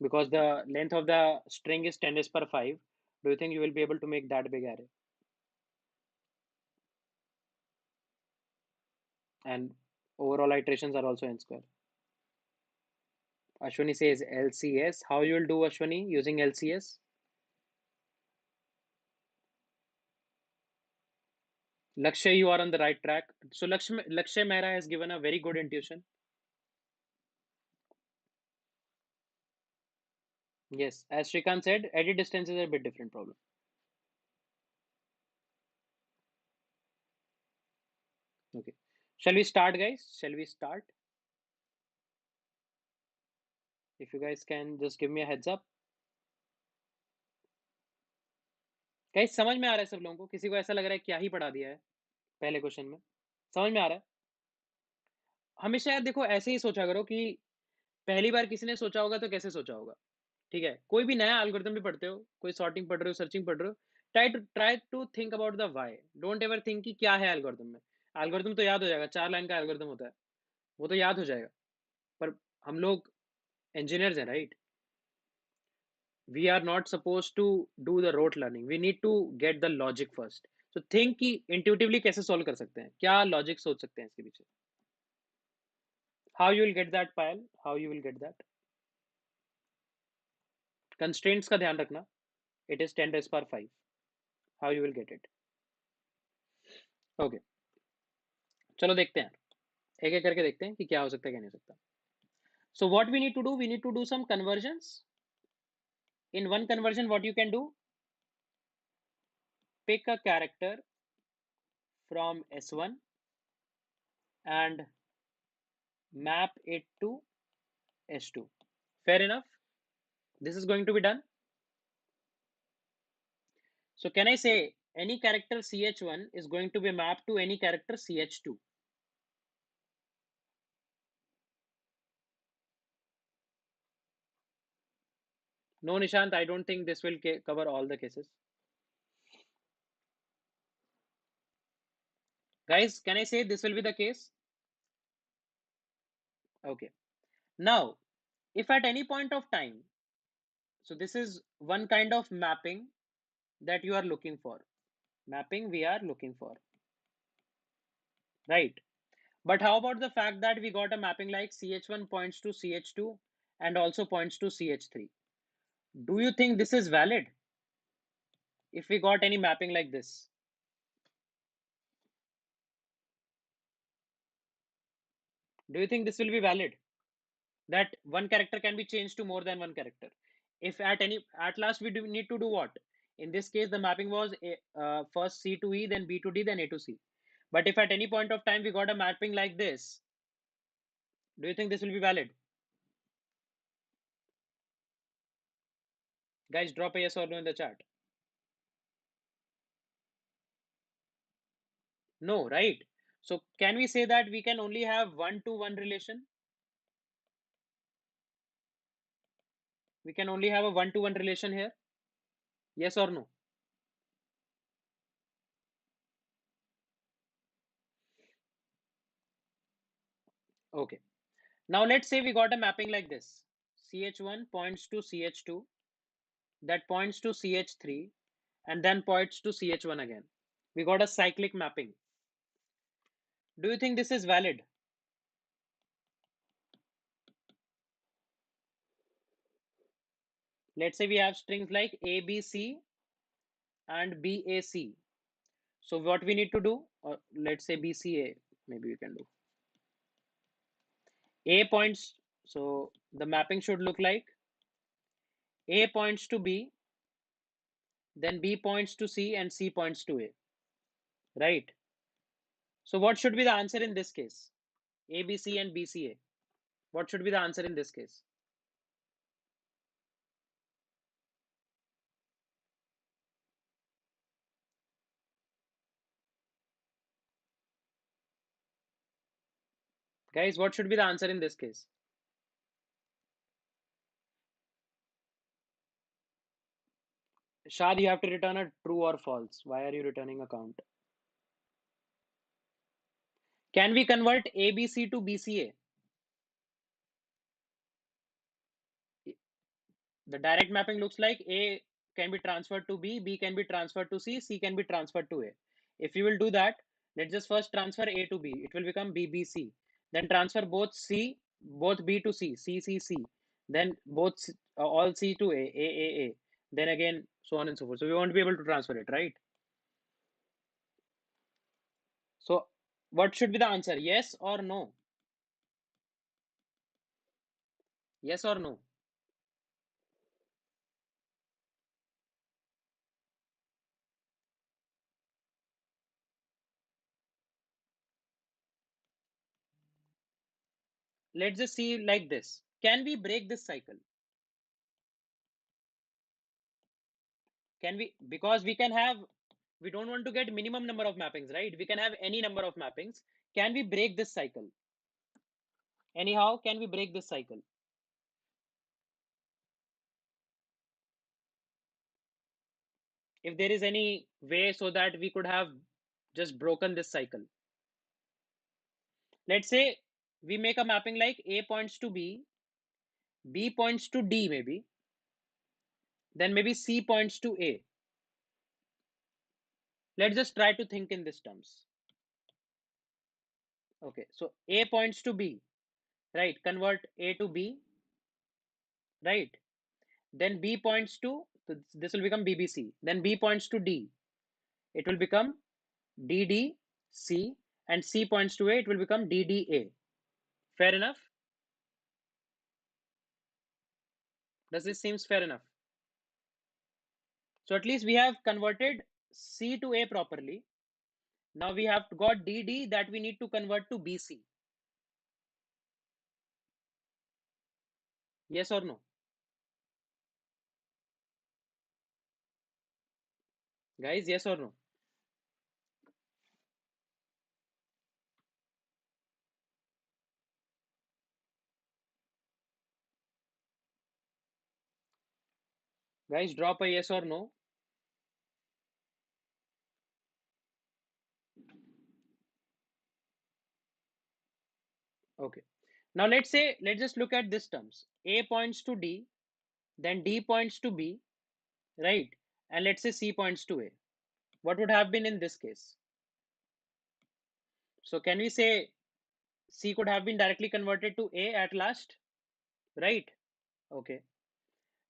Because the length of the string is 10 raised per 5. Do you think you will be able to make that big array? And overall iterations are also n square. Ashwani says LCS. How you will do, Ashwani, using LCS? Lakshay, you are on the right track. So Lakshay Mehra has given a very good intuition. Yes, as Shrikant said, edit distance is a bit different problem. Okay. Shall we start, guys? Shall we start? If you guys can just give me a heads up. Guys, समझ में आ रहा है सब लोगों को? किसी को ऐसा लग रहा है क्या ही पढ़ा दिया है पहले क्वेश्चन में? समझ में आ रहा है? हमेशा यार देखो, ऐसे ही सोचा करो कि पहली बार किसी ने सोचा होगा तो कैसे सोचा होगा. ठीक है? कोई भी नया एल्गोरिथम भी पढ़ते हो, कोई सॉर्टिंग पढ़ रहे हो, सर्चिंग पढ़ रहे हो, try to think about the why. Don't ever think कि क्या है एल्गोरिथम में. एल्गोरिथम तो याद हो जाएगा, 4 लाइन का एल्गोरिथम होता है, वो तो याद हो जाएगा। पर हम लोग इंजीनियर्स हैं, right? We are not supposed to do the rote learning. We need to get the logic first. So think कि intuitively कैसे solve कर सकते हैं, क्या logic सोच सकते हैं इसके पीछे? How you will get that, Payal? How you will get that? Constraints का ध्यान रखना. It is 10 raised power 5. How you will get it? Okay. चलो देखते हैं, एक एक करके देखते हैं कि क्या हो सकता है क्या नहीं हो सकता. So what we need to do? We need to do some conversions. In one conversion, what you can do? Pick a character from S1 and map it to S2. Fair enough? This is going to be done. So can I say any character ch1 is going to be mapped to any character ch2? No, Nishant, I don't think this will cover all the cases. Guys, can I say this will be the case? Okay. Now, if at any point of time, so this is one kind of mapping that you are looking for. Mapping we are looking for, right? But how about the fact that we got a mapping like ch1 points to ch2 and also points to ch3? Do you think this is valid if we got any mapping like this? Do you think this will be valid? That one character can be changed to more than one character. If at last we do need to do what? In this case, the mapping was first C to E, then B to D, then A to C. But if at any point of time we got a mapping like this, do you think this will be valid? Guys, drop a yes or no in the chat. No, right? So can we say that we can only have one-to-one relation? We can only have a one-to-one relation here? Yes or no? Okay. Now let's say we got a mapping like this. CH1 points to CH2, that points to CH3, and then points to CH1 again. We got a cyclic mapping. Do you think this is valid? Let's say we have strings like ABC and BAC. So what we need to do, or let's say BCA, maybe we can do. A points, so the mapping should look like A points to B, then B points to C, and C points to A, right? So what should be the answer in this case? ABC and BCA. What should be the answer in this case? Guys, what should be the answer in this case? Shad, you have to return a true or false. Why are you returning a count? Can we convert ABC to BCA? The direct mapping looks like A can be transferred to B, B can be transferred to C, C can be transferred to A. If you will do that, let's just first transfer A to B. It will become BBC. Then transfer both B to C, C, C, C. Then all C to A. Then again, so on and so forth. So we won't be able to transfer it, right? So what should be the answer? Yes or no? Yes or no? Let's just see like this. Can we break this cycle? Can we, because we don't want to get minimum number of mappings, right? We can have any number of mappings. Can we break this cycle? Anyhow, can we break this cycle? If there is any way so that we could have just broken this cycle. Let's say we make a mapping like A points to B points to D maybe, then maybe C points to A. Let's just try to think in these terms. Okay, so A points to B, right? Convert A to B, right? Then B points to, so this will become BBC. Then B points to D. It will become DDC, and C points to A. It will become DDA. Fair enough? Does this seems fair enough? So at least we have converted C to A properly. Now we have got DD that we need to convert to BC. Yes or no? Guys, yes or no? Guys, drop a yes or no. Okay. Now let's say, let's just look at this terms. A points to D, then D points to B, right? And let's say C points to A. What would have been in this case? So can we say C could have been directly converted to A at last, right? Okay.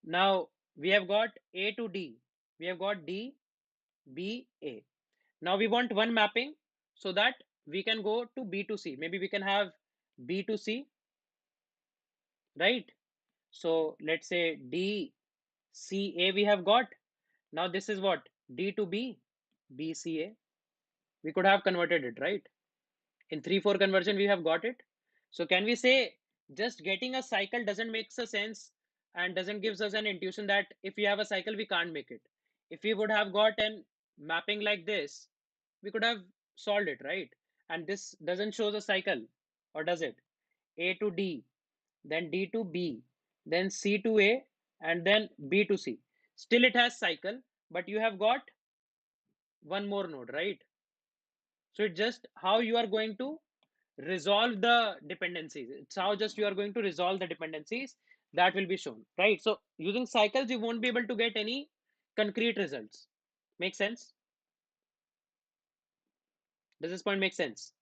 Now we have got A to D. We have got D, B, A. Now we want one mapping so that we can go to B to C. Maybe we can have B to C, right? So let's say D, C, A we have got. Now this is what? D to B, B, C, A. We could have converted it, right? In 3-4 conversion, we have got it. So can we say just getting a cycle doesn't make a sense and doesn't gives us an intuition that if we have a cycle, we can't make it. If we would have got an mapping like this, we could have solved it, right? And this doesn't show the cycle, or does it? A to D, then D to B, then C to A, and then B to C. Still it has cycle, but you have got one more node, right? So it's just how you are going to resolve the dependencies. It's how just you are going to resolve the dependencies that will be shown, right? So using cycles, you won't be able to get any concrete results. Make sense? Does this point make sense?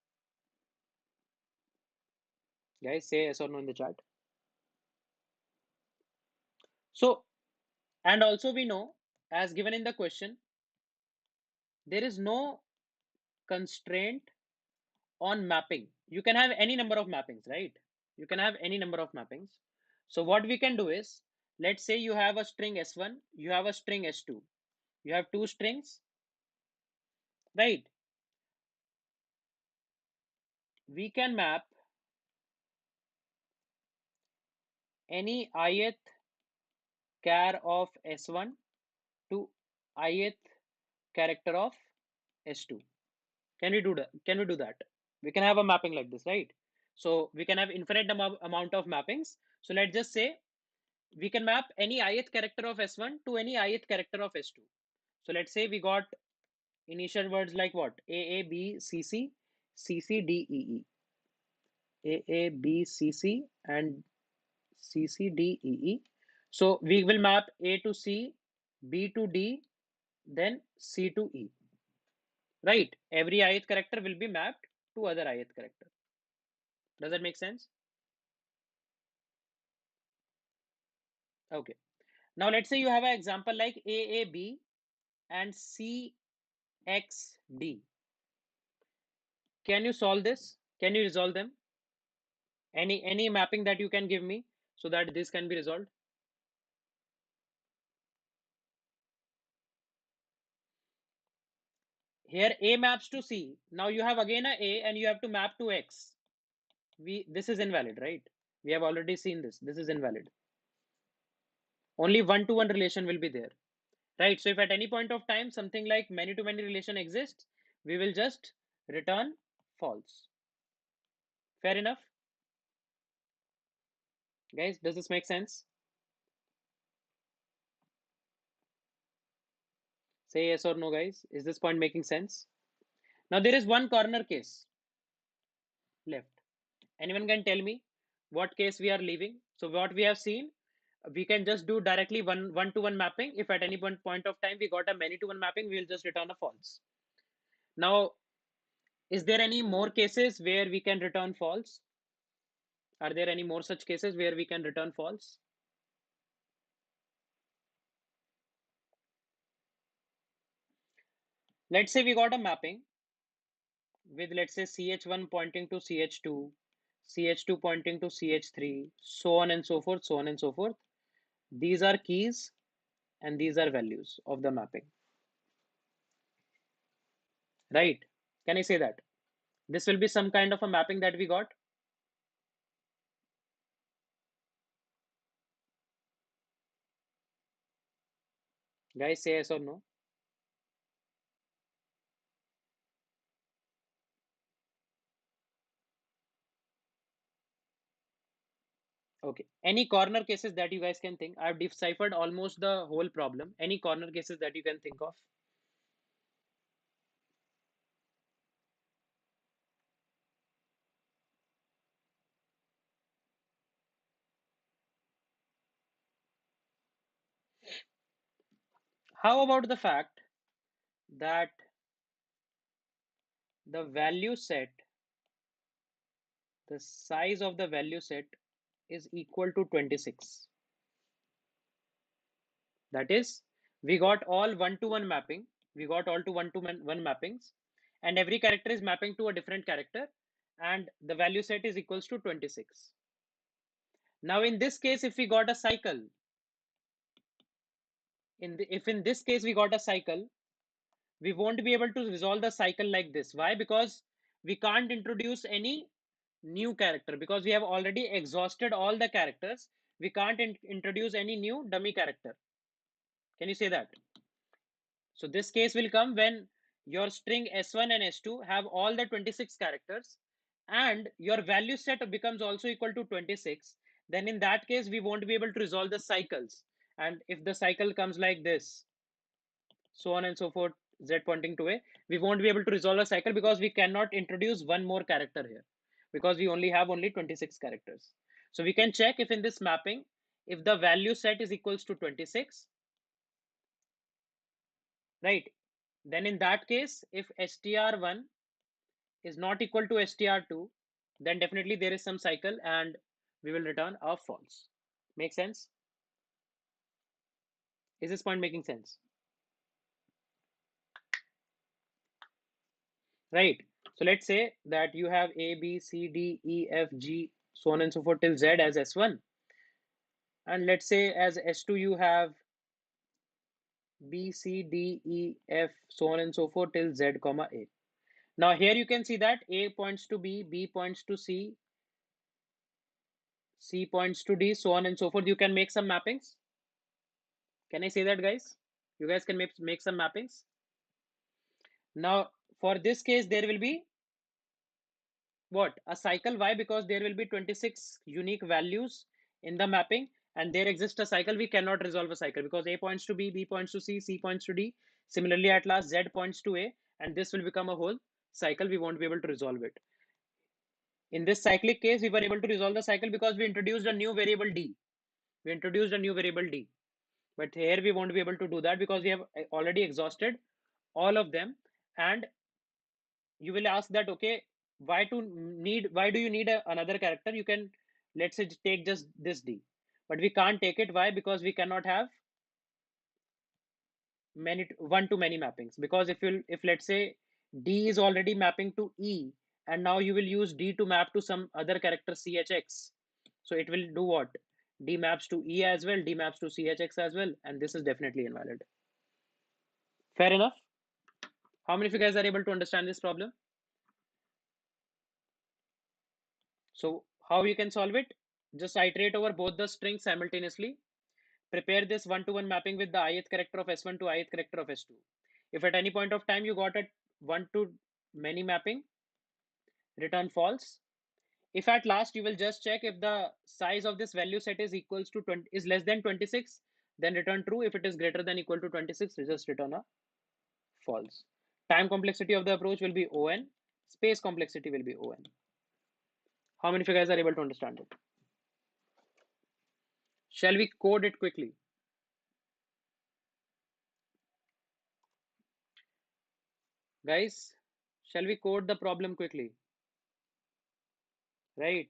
Guys, say yes or no in the chat. So, and also we know, as given in the question, there is no constraint on mapping. You can have any number of mappings, right? You can have any number of mappings. So what we can do is, let's say you have a string s1, you have a string s2, you have two strings, right? We can map any ith char of s1 to ith character of s2. Can we do that? Can we do that? We can have a mapping like this, right? So we can have infinite amount of mappings. So let's just say we can map any ith character of s1 to any ith character of s2. So let's say we got initial words like what? A, A, B, C, C, C, C, D, E, E. A, A, B, C, C, and C, C, D, E, E. So we will map A to C, B to D, then C to E. Right? Every ith character will be mapped to other ith character. Does that make sense? Okay. Now let's say you have an example like AAB and CXD. Can you solve this? Can you resolve them? Any mapping that you can give me so that this can be resolved? Here A maps to C. Now you have again a and you have to map to X. This is invalid, right? We have already seen this. This is invalid. Only one-to-one relation will be there, right? So if at any point of time something like many-to-many relation exists, we will just return false. Fair enough? Guys, does this make sense? Say yes or no, guys. Is this point making sense? Now there is one corner case left. Anyone can tell me what case we are leaving? So what we have seen, we can just do directly one to one mapping. If at any point of time we got a many to one mapping, we will just return a false. Now, is there any more cases where we can return false? Are there any more such cases where we can return false? Let's say we got a mapping with, let's say, ch1 pointing to ch2, ch2 pointing to ch3, so on and so forth, so on and so forth. These are keys and these are values of the mapping, right? Can I say that? This will be some kind of a mapping that we got. Guys, say yes or no. Okay. Any corner cases that you guys can think? I've deciphered almost the whole problem. Any corner cases that you can think of? How about the fact that the value set, the size of the value set is equal to 26? That is, we got all one-to-one mapping. We got all to one-to-one mappings, and every character is mapping to a different character, and the value set is equals to 26. Now, in this case, if we got a cycle, if in this case we got a cycle, we won't be able to resolve the cycle like this. Why? Because we can't introduce any new character because we have already exhausted all the characters. We can't introduce any new dummy character. Can you say that? So this case will come when your string s1 and s2 have all the 26 characters and your value set becomes also equal to 26. Then in that case, we won't be able to resolve the cycles. And if the cycle comes like this, so on and so forth, z pointing to a, we won't be able to resolve a cycle because we cannot introduce one more character here because we only have only 26 characters. So we can check if in this mapping, if the value set is equals to 26, right? Then in that case, if str1 is not equal to str2, then definitely there is some cycle and we will return a false. Make sense? Is this point making sense? Right. So let's say that you have A, B, C, D, E, F, G, so on and so forth till Z as S1. And let's say as S2 you have B, C, D, E, F, so on and so forth till Z comma A. Now here you can see that A points to B points to C points to D, so on and so forth. You can make some mappings. Can I say that, guys? You guys can make some mappings. Now for this case, there will be what? A cycle. Why? Because there will be 26 unique values in the mapping and there exists a cycle. We cannot resolve a cycle because A points to B points to C points to D. Similarly, at last, Z points to A, and this will become a whole cycle. We won't be able to resolve it. In this cyclic case, we were able to resolve the cycle because we introduced a new variable D. We introduced a new variable D. But here we won't be able to do that because we have already exhausted all of them. And you will ask that, okay, why do you need another character? You can, let's say, take just this D, but we can't take it. Why? Because we cannot have many one to many mappings, because if let's say D is already mapping to E and now you will use D to map to some other character chx, so it will do what? D maps to E as well, D maps to chx as well, and this is definitely invalid. Fair enough. How many of you guys are able to understand this problem? So how you can solve it? Just iterate over both the strings simultaneously. Prepare this one-to-one mapping with the ith character of S1 to ith character of S2. If at any point of time you got a one-to-many mapping, return false. If at last you will just check if the size of this value set is equals to 20 is less than 26, then return true. If it is greater than equal to 26, just return a false. Time complexity of the approach will be O(n). Space complexity will be O(n). How many of you guys are able to understand it? Shall we code it quickly? Guys, shall we code the problem quickly? Right?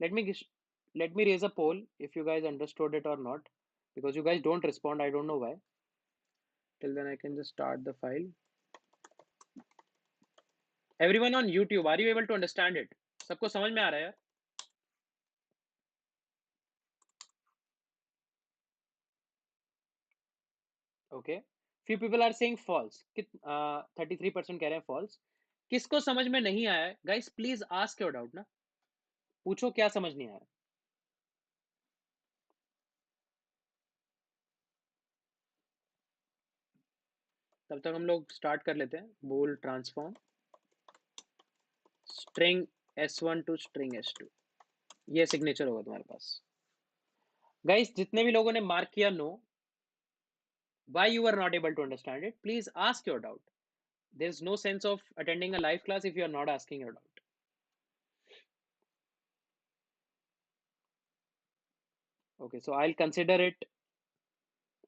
Let me let me raise a poll if you guys understood it or not, because you guys don't respond. I don't know why. Till then, I can just start the file. Everyone on YouTube, are you able to understand it? सबको समझ में आ रहा है यार? Okay. Few people are saying false. 33% कह रहे हैं false. किसको समझ में नहीं आया है? Guys, please ask your doubt ना. पूछो क्या समझ नहीं आया. तब तक हम लोग स्टार्ट कर लेते हैं. बोल transform string s1 to string s2. ये सिग्नेचर होगा तुम्हारे पास. गाइस, जितने भी लोगों ने मार्क किया no, why you are not able to understand it, please ask your doubt. There's no sense of attending a live class if you are not asking your doubt. Okay, so I'll consider it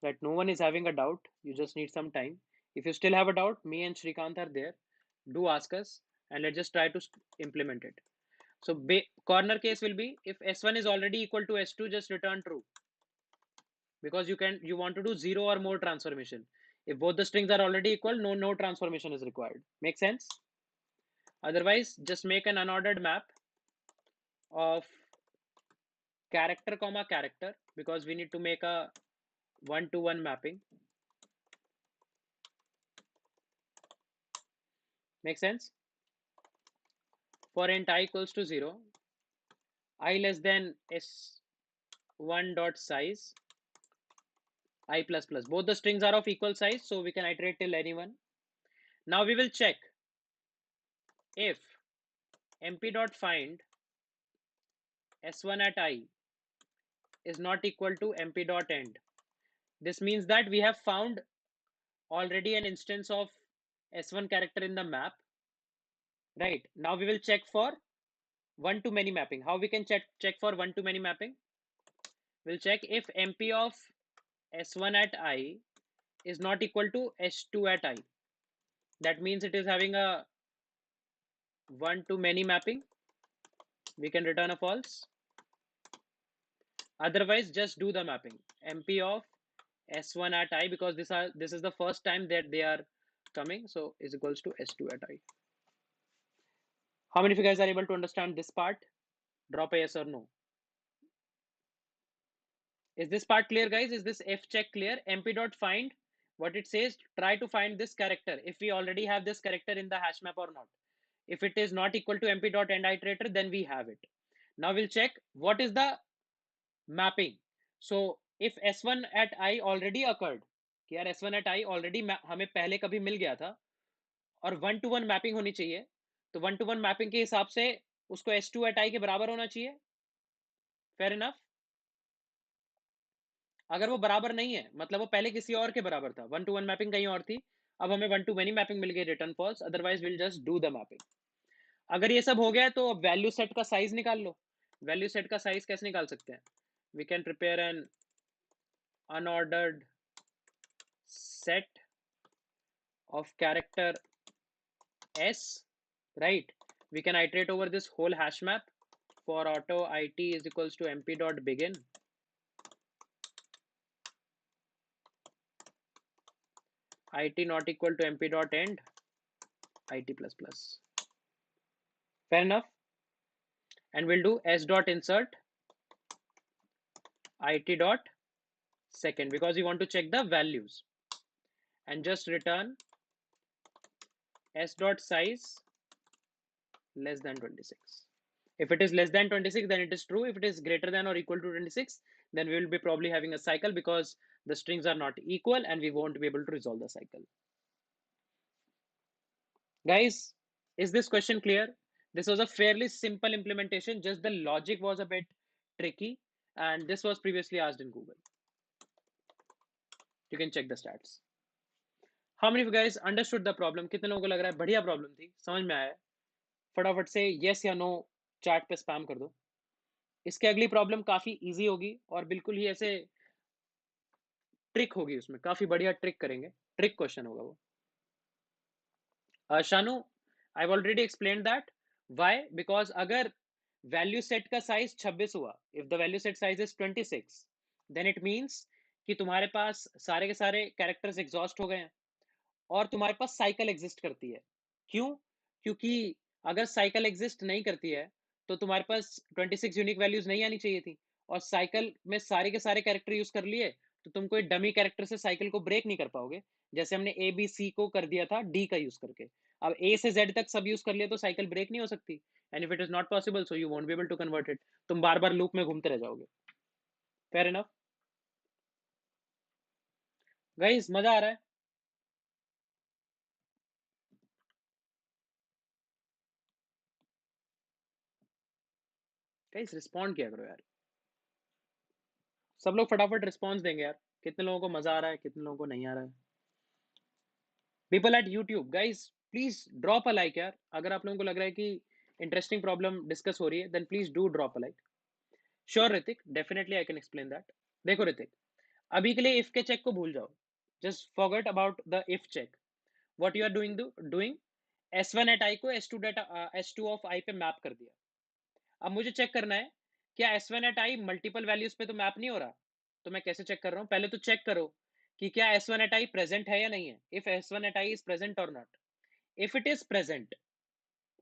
that no one is having a doubt. You just need some time. If you still have a doubt, me and Shrikant are there. Do ask us and let's just try to implement it. So corner case will be if s1 is already equal to s2, just return true, because you want to do 0 or more transformation. If both the strings are already equal, no transformation is required. Make sense? Otherwise, just make an unordered map of character comma character, because we need to make a one-to-one mapping. Make sense? For int I equals to 0, I less than s1 dot size I plus plus. Both the strings are of equal size, so we can iterate till anyone. Now we will check if mp dot find s1 at I is not equal to mp dot end. This means that we have found already an instance of s1 character in the map. Right. Now we will check for one-to-many mapping. How we can check for one-to-many mapping? We'll check if mp of s1 at I is not equal to s2 at I. That means it is having a one-to-many mapping. We can return a false. Otherwise, just do the mapping. mp of s1 at I, because this is the first time that they are coming, so is equals to s2 at I. How many of you guys are able to understand this part? Drop a yes or no. Is this part clear, guys? Is this f check clear? mp dot find, what it says, try to find this character if we already have this character in the hash map or not. If it is not equal to mp dot end iterator, then we have it. Now we'll check what is the mapping. So if s1 at I already occurred, कि यार s1 at I already हमें पहले कभी मिल गया था और one two one mapping होनी चाहिए, तो वन टू वन मैपिंग के हिसाब से उसको s2 at I के बराबर होना चाहिए. Fair enough. अगर वो बराबर नहीं है, मतलब वो पहले किसी और के बराबर था, वन टू वन मैपिंग कहीं और थी, अब हमें वन टू मेनी मैपिंग मिल गई, return false. Otherwise will just do the mapping. अगर ये सब हो गया तो अब वैल्यू सेट का साइज निकाल लो. वैल्यू सेट का साइज कैसे निकाल सकते हैं? We can prepare an unordered set of character s, right? We can iterate over this whole hash map. For auto it is equals to mp dot begin, it not equal to mp dot end, it plus plus. Fair enough. And we'll do s dot insert it dot second, because we want to check the values, and just return s dot size less than 26. If it is less than 26, then it is true. If it is greater than or equal to 26, then we will be probably having a cycle, because the strings are not equal and we won't be able to resolve the cycle. Guys, is this question clear? This was a fairly simple implementation, just the logic was a bit tricky, and this was previously asked in Google. You can check the stats. How many of you guys understood the problem? कितने लोगों को लग रहा है बढ़िया problem थी, समझ में आया? फटाफट से yes या no चैट पे स्पैम कर दो। इसके अगली प्रॉब्लम काफी इजी होगी और बिल्कुल ही ऐसे ट्रिक होगी, उसमें काफी बढ़िया ट्रिक करेंगे, ट्रिक क्वेश्चन होगा वो। Shanu, I already explain that why, because अगर वैल्यू सेट का साइज 26 हुआ, if the value set size is 26, then it means कि तुम्हारे पास सारे के सारे कैरेक्टर्स एग्जॉस्ट हो गए हैं और तुम्हारे पास साइकिल एग्जिस्ट करती है। क्यों? क्योंकि अगर साइकिल एग्जिस्ट नहीं करती है तो तुम्हारे पास 26 यूनिक वैल्यूज नहीं आनी चाहिए थी, और साइकिल में सारे के सारे कैरेक्टर यूज कर लिए तो तुम कोई डमी कैरेक्टर से साइकिल को ब्रेक नहीं कर पाओगे, जैसे हमने ए बी सी को कर दिया था डी का यूज करके। अब ए से जेड तक सब यूज कर लिया तो साइकिल ब्रेक नहीं हो सकती, and if it is not possible so you won't be able to convert it, तुम बार बार लूप में घूमते रह जाओगे। फेयर इनफ गाइस, मजा आ रहा है? गाइस रिस्पॉन्ड किया करो यार, सब लोग फटाफट रिस्पॉन्स देंगे यार, कितने लोगों को मजा आ रहा है, कितने लोगों को नहीं आ रहा है। People at YouTube, guys please drop a like यार, अगर आप लोगों को लग रहा है कि इंटरेस्टिंग प्रॉब्लम डिस्कस हो रही है, then please do drop a like. Sure Ritik, definitely I can explain that. देखो ऋतिक, अभी के लिए इफ के चेक को भूल जाओ, just forget about the if check. What you are doing, S1 at I को S2 डेटा S2 ऑफ आई पे मैप कर दिया। अब मुझे चेक करना है क्या S1 at I multiple values पे तो मैप नहीं हो रहा। तो मैं कैसे चेक कर रहा हूं, पहले तो चेक करो कि क्या S1 एट आई प्रेजेंट है या नहीं है, if S1 at I is present और not. If it is present,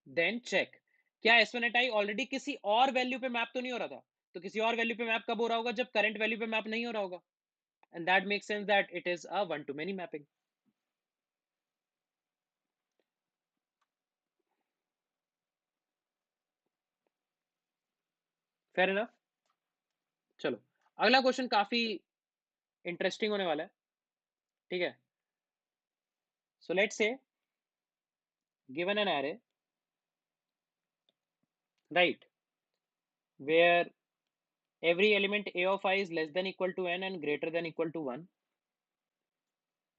then check क्या S1 एट आई ऑलरेडी किसी और वैल्यू पे मैप तो नहीं हो रहा था। तो किसी और वैल्यू पे मैप कब हो रहा होगा, जब करंट वैल्यू पे मैप नहीं हो रहा होगा, and that makes sense that it is a one to many mapping. Fair enough. चलो, अगला क्वेश्चन काफी इंटरेस्टिंग होने वाला है, ठीक है। So let's say given an array, right, where every element a of I is less than equal to n and greater than equal to 1,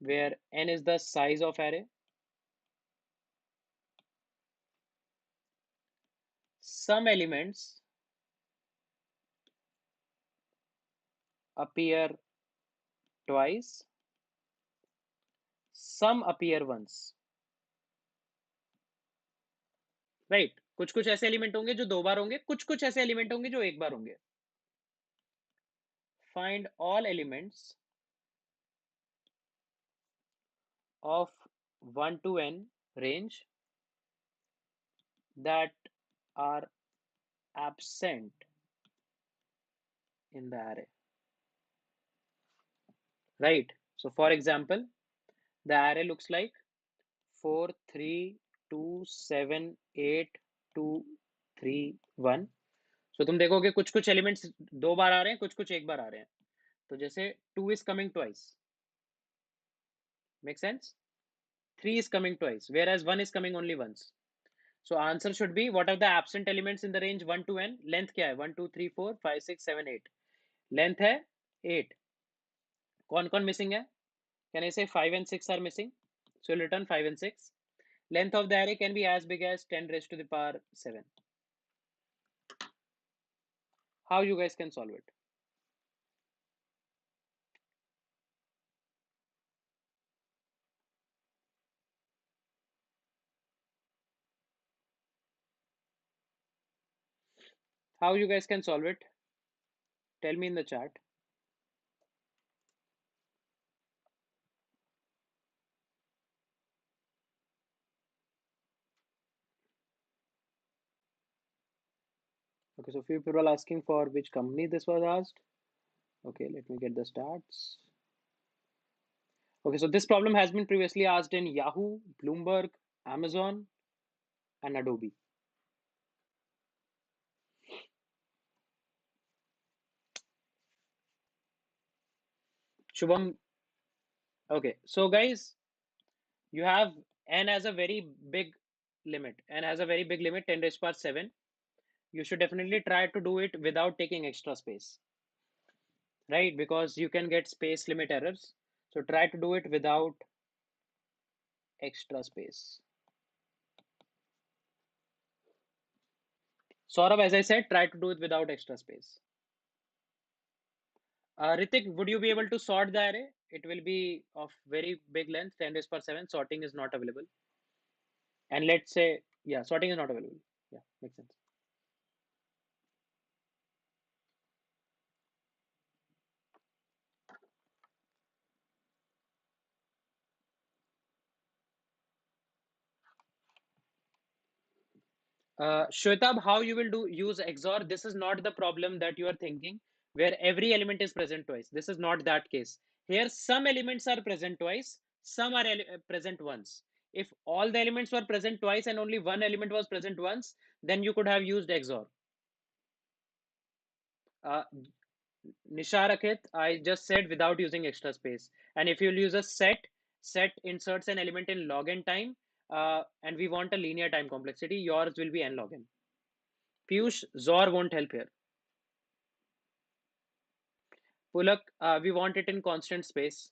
where n is the size of array. Some elements appear twice, some appear once, right? कुछ कुछ ऐसे element होंगे जो दो बार होंगे, कुछ कुछ ऐसे एलिमेंट होंगे जो एक बार होंगे। Find all elements of 1 to n range that are absent in the array, right? So for example, the array looks like 4 3 2 7 8 2 3 1। सो तुम देखोगे कुछ कुछ एलिमेंट्स दो बार आ रहे हैं, कुछ कुछ एक बार आ रहे हैं। तो जैसे 2 is coming twice, make sense? 3 is coming twice, whereas 1 is coming only once. So answer should be, what are the absent elements in the range 1 to n? Length क्या है? 1 2 3 4 5 6 7 8, लेंथ है 8। कौन कौन मिसिंग है? Can I say 5 and 6 are missing? So you'll return 5 and 6. Length of the array can be as big as 10 raised to the power 7. How you guys can solve it? How you guys can solve it? Tell me in the chat. Okay, so few people are asking for which company this was asked. Okay, let me get the stats. Okay, so this problem has been previously asked in Yahoo, Bloomberg, Amazon, and Adobe. Shubham, okay, so guys, you have n as a very big limit. N has a very big limit, 10 raised to power 7. You should definitely try to do it without taking extra space, right? Because you can get space limit errors. So try to do it without extra space. Saurabh, as I said, try to do it without extra space. Ritik, would you be able to sort the array? It will be of very big length, 10 raised per 7. Sorting is not available. And let's say, yeah, sorting is not available. Yeah, makes sense. Shwetab, how you will do use XOR? This is not the problem that you are thinking, where every element is present twice. This is not that case. Here, some elements are present twice, some are present once. If all the elements were present twice and only one element was present once, then you could have used XOR. Uh, Nisharakit, I just said without using extra space. And if you'll use a set inserts an element in log n time, and we want a linear time complexity, yours will be n log n. Piyush, XOR won't help here. Pulak, we want it in constant space.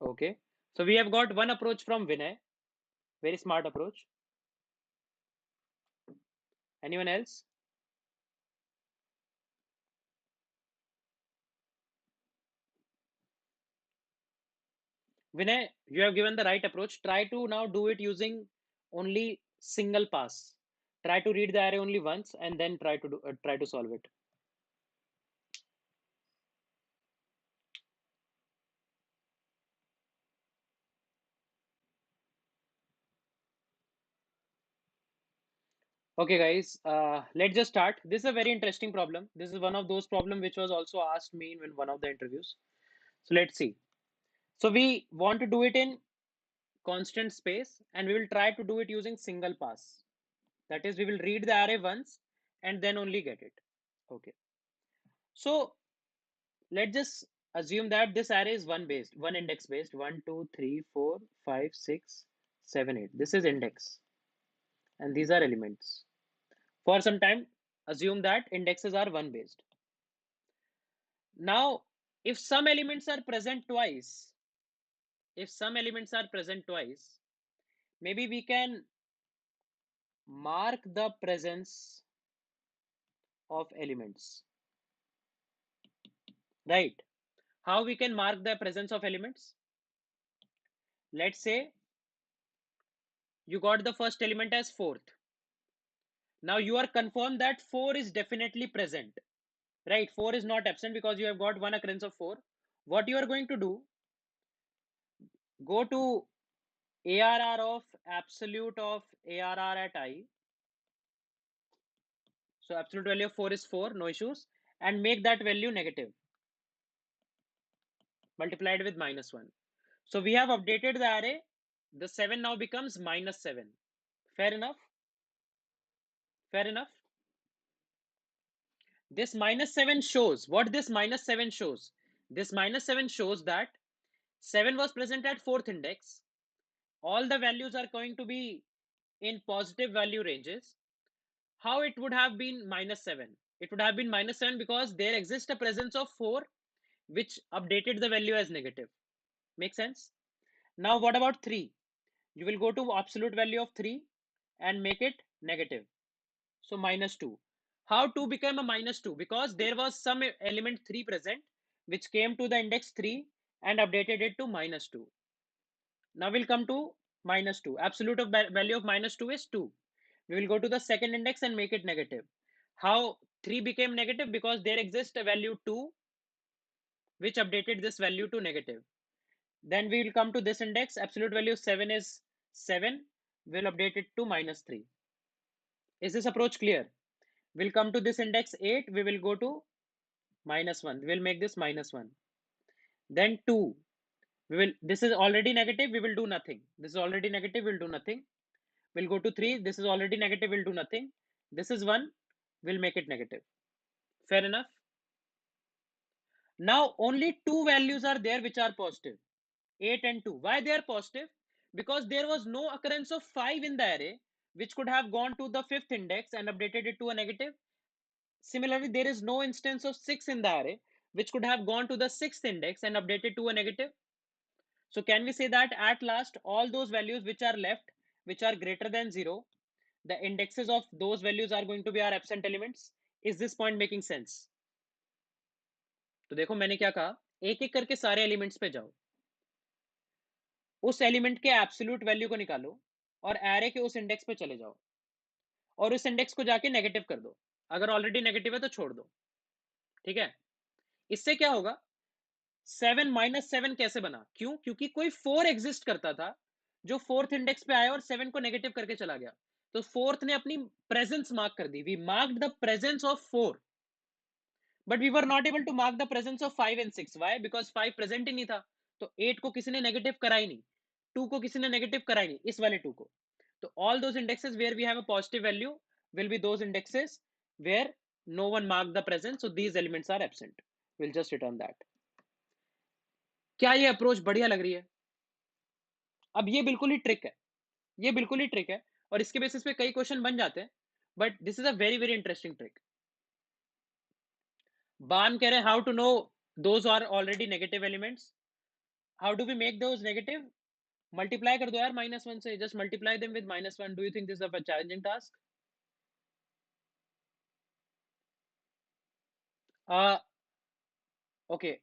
Okay. So we have got one approach from Vinay. Very smart approach. Anyone else? Vinay, you have given the right approach. Try to now do it using only single pass. Try to read the array only once and then try to solve it. Okay, guys, let's just start. This is a very interesting problem. This is one of those problems which was also asked me in one of the interviews. So let's see. So we want to do it in constant space and we will try to do it using single pass. That is, we will read the array once and then only get it. Okay. So let's just assume that this array is one index based. 1, 2, 3, 4, 5, 6, 7, 8. This is index and these are elements. For some time, assume that indexes are one based. Now, if some elements are present twice, maybe we can mark the presence of elements, right? How we can mark the presence of elements? Let's say you got the first element as fourth. Now you are confirmed that 4 is definitely present, right? 4 is not absent because you have got one occurrence of 4. What you are going to do, go to ARR of absolute of ARR at I. So absolute value of 4 is 4, no issues. And make that value negative, multiplied with -1. So we have updated the array. The 7 now becomes -7. Fair enough? Fair enough? This -7 shows, what this -7 shows? This -7 shows that 7 was present at fourth index. All the values are going to be in positive value ranges. How it would have been -7? It would have been -7 because there exists a presence of 4 which updated the value as negative. Make sense? Now what about 3? You will go to absolute value of 3 and make it negative. So -2. How 2 became a -2? Because there was some element 3 present which came to the index 3 and updated it to -2. Now we'll come to -2. Absolute of value of -2 is 2. We will go to the second index and make it negative. How 3 became negative? Because there exists a value 2 which updated this value to negative. Then we will come to this index. Absolute value 7 is 7. We'll update it to -3. Is this approach clear? We'll come to this index 8. We will go to -1. We'll make this -1. Then 2. This is already negative. We will do nothing. This is already negative. We'll do nothing. We'll go to 3. This is already negative. We'll do nothing. This is 1. We'll make it negative. Fair enough. Now only two values are there which are positive. 8 and 2. Why they are positive? Because there was no occurrence of 5 in the array which could have gone to the fifth index and updated it to a negative. Similarly, there is no instance of 6 in the array which could have gone to the sixth index and updated to a negative. So can we say that at last all those values which are left, which are greater than 0, the indexes of those values are going to be our absent elements? Is this point making sense? तो देखो मैंने क्या कहा, एक एक करके सारे elements पे जाओ, उस एलिमेंट के एब्सोल्यूट वैल्यू को निकालो और एरे के उस इंडेक्स पे चले जाओ और उस इंडेक्स को जाके नेगेटिव कर दो। अगर ऑलरेडी नेगेटिव है तो छोड़ दो। ठीक है, इससे क्या होगा, 7 - 7 कैसे बना? क्यों? क्योंकि कोई 4 एग्जिस्ट करता था जो फोर्थ इंडेक्स पे आया और 7 को नेगेटिव करके चला गया। तो फोर्थ ने अपनी प्रेजेंस मार्क कर दी। We marked the presence of 4, but we were not able to mark the presence of 5 and 6। Why? Because 5 present ही नहीं था। तो 8 को किसी ने नेगेटिव करा ही नहीं, 2 को किसी ने नेगेटिव करा ही नहीं, इस वाले 2 को। तो all those indexes where we have a positive value will be those indexes where no one mark the presence, so these elements are absent. Will just return that. क्या ये अप्रोच बढ़िया लग रही है? अब ये बिल्कुल ही ट्रिक है, ये बिल्कुल ही ट्रिक है और इसके बेसिस पे कई क्वेश्चन बन जाते हैं, but this is a very very interesting trick. बान कह रहे हैं how to know those are already negative elements. How do we make those negative? Multiply कर दो यार -1 से, just multiply them with -1। Do you think this is a challenging task? Okay,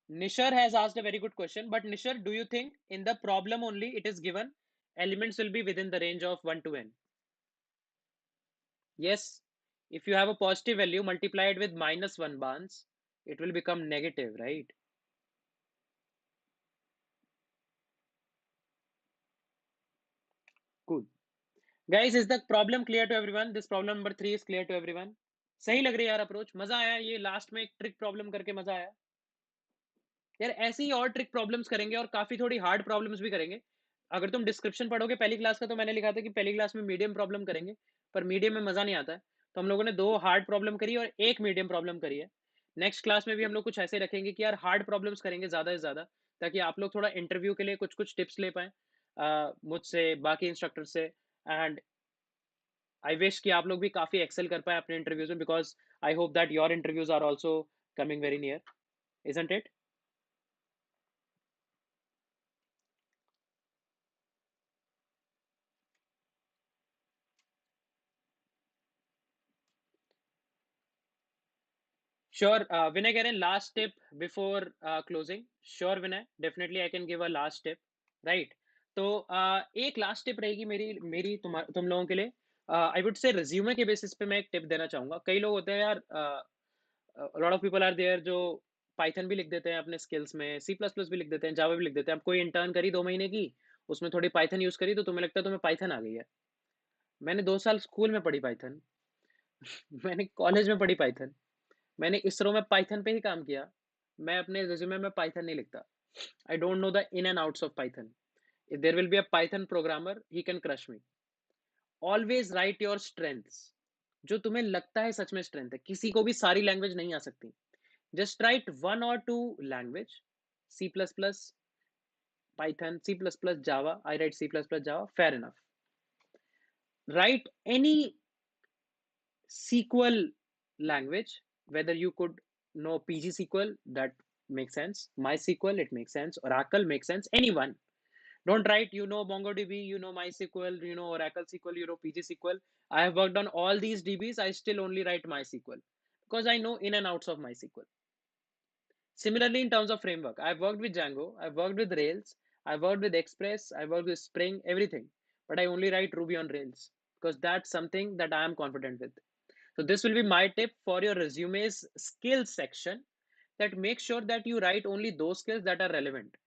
Nishar has asked a very good question, but Nishar, do you think in the problem only it is given elements will be within the range of 1 to n? Yes, if you have a positive value multiplied with -1 bans, it will become negative, right? Cool. Guys, is the problem clear to everyone? This problem number 3 is clear to everyone? सही लग रही है यार approach, मजा आया ये last में एक ट्रिक प्रॉब्लम करके, मजा आया यार। ऐसे ही और ट्रिक प्रॉब्लम्स करेंगे और काफी थोड़ी हार्ड प्रॉब्लम्स भी करेंगे। अगर तुम डिस्क्रिप्शन पढ़ोगे पहली क्लास का, तो मैंने लिखा था कि पहली क्लास में मीडियम प्रॉब्लम करेंगे, पर मीडियम में मजा नहीं आता है। तो हम लोगों ने 2 हार्ड प्रॉब्लम करी और एक मीडियम प्रॉब्लम करी है। नेक्स्ट क्लास में भी हम लोग कुछ ऐसे रखेंगे कि यार हार्ड प्रॉब्लम्स करेंगे ज्यादा से ज्यादा, ताकि आप लोग थोड़ा इंटरव्यू के लिए कुछ कुछ टिप्स ले पाए मुझसे, बाकी इंस्ट्रक्टर से। एंड आई विश कि आप लोग भी काफी एक्सेल कर पाए अपने इंटरव्यूज में, because I hope that your interviews are also coming very near, isn't it? Sure, Vinay कह रहे हैं last tip before closing. Sure Vinay, definitely I can give a last tip, right? तो एक last tip रहेगी मेरी मेरी तुम लोगों के लिए। आई वुड से रिज्यूमे के बेसिस पे मैं एक टिप देना चाहूंगा। कई लोग होते हैं यार, lot of people are there जो पाइथन भी लिख देते हैं अपने स्किल्स में, सी प्लस प्लस भी लिख देते हैं, जावा भी लिख देते हैं। अब कोई इंटर्न करी 2 महीने की, उसमें थोड़ी पाइथन यूज करी, तो तुम्हें लगता है तुम्हें पाइथन आ गई है। मैंने 2 साल स्कूल में पढ़ी पाइथन, मैंने कॉलेज में पढ़ी पाइथन, मैंने इसरो में पाइथन पे ही काम किया। मैं अपने रिज्यूमे में पाइथन नहीं लिखता। I don't know the in and outs of Python. If there will be a Python programmer, he can crush me. Always write your strengths, जो तुम्हें लगता है सच में स्ट्रेंथ है। किसी को भी सारी लैंग्वेज नहीं आ सकती। Just write 1 or 2 language, C plus plus, Python, C plus plus, Java. I write C plus plus, Java, fair enough. Write any SQL language, whether you could know PG SQL, that makes sense. MySQL, it makes sense. Oracle makes sense. Anyone. Don't write, you know MongoDB, you know MySQL, you know Oracle SQL, you know PG SQL. I have worked on all these DBs. I still only write MySQL because I know in and outs of MySQL. Similarly, in terms of framework, I've worked with Django, I've worked with Rails, I've worked with Express, I've worked with Spring, everything. But I only write Ruby on Rails because that's something that I am confident with. So this will be my tip for your resume's skills section, that make sure that you write only those skills that are relevant,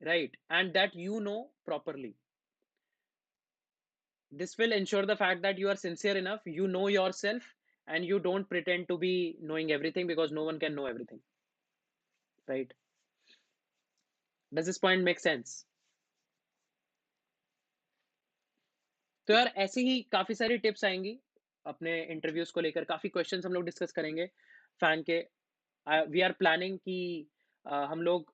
right? And that you know properly. This will ensure the fact that you are sincere enough, you know yourself, and you don't pretend to be knowing everything, because no one can know everything, right? Does this point make sense? तो यार ऐसी ही काफी सारी tips आएंगी अपने interviews को लेकर, काफी क्वेश्चंस हम लोग डिस्कस करेंगे फैंग के। वी आर प्लानिंग कि हम लोग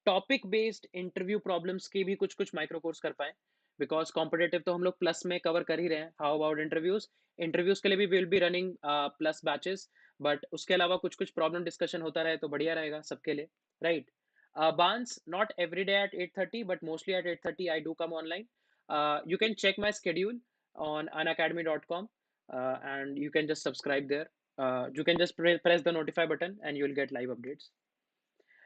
टॉपिक बेस्ड इंटरव्यू प्रॉब्लम्स की भी कुछ कुछ माइक्रो कोर्स कर पाए, बिकॉज कॉम्पिटेटिव तो हम लोग प्लस में कवर कर ही रहे हैं। How about interviews? इंटरव्यूज के लिए भी will be running plus batches, but उसके अलावा कुछ कुछ प्रॉब्लम डिस्कशन होता रहे तो बढ़िया रहेगा सबके लिए, right? Barnes, not every day at 8:30, but mostly at 8:30, I do come online. You can check my schedule on unacademy.com, and you can just subscribe there. You can just press the notify button and you'll get live updates.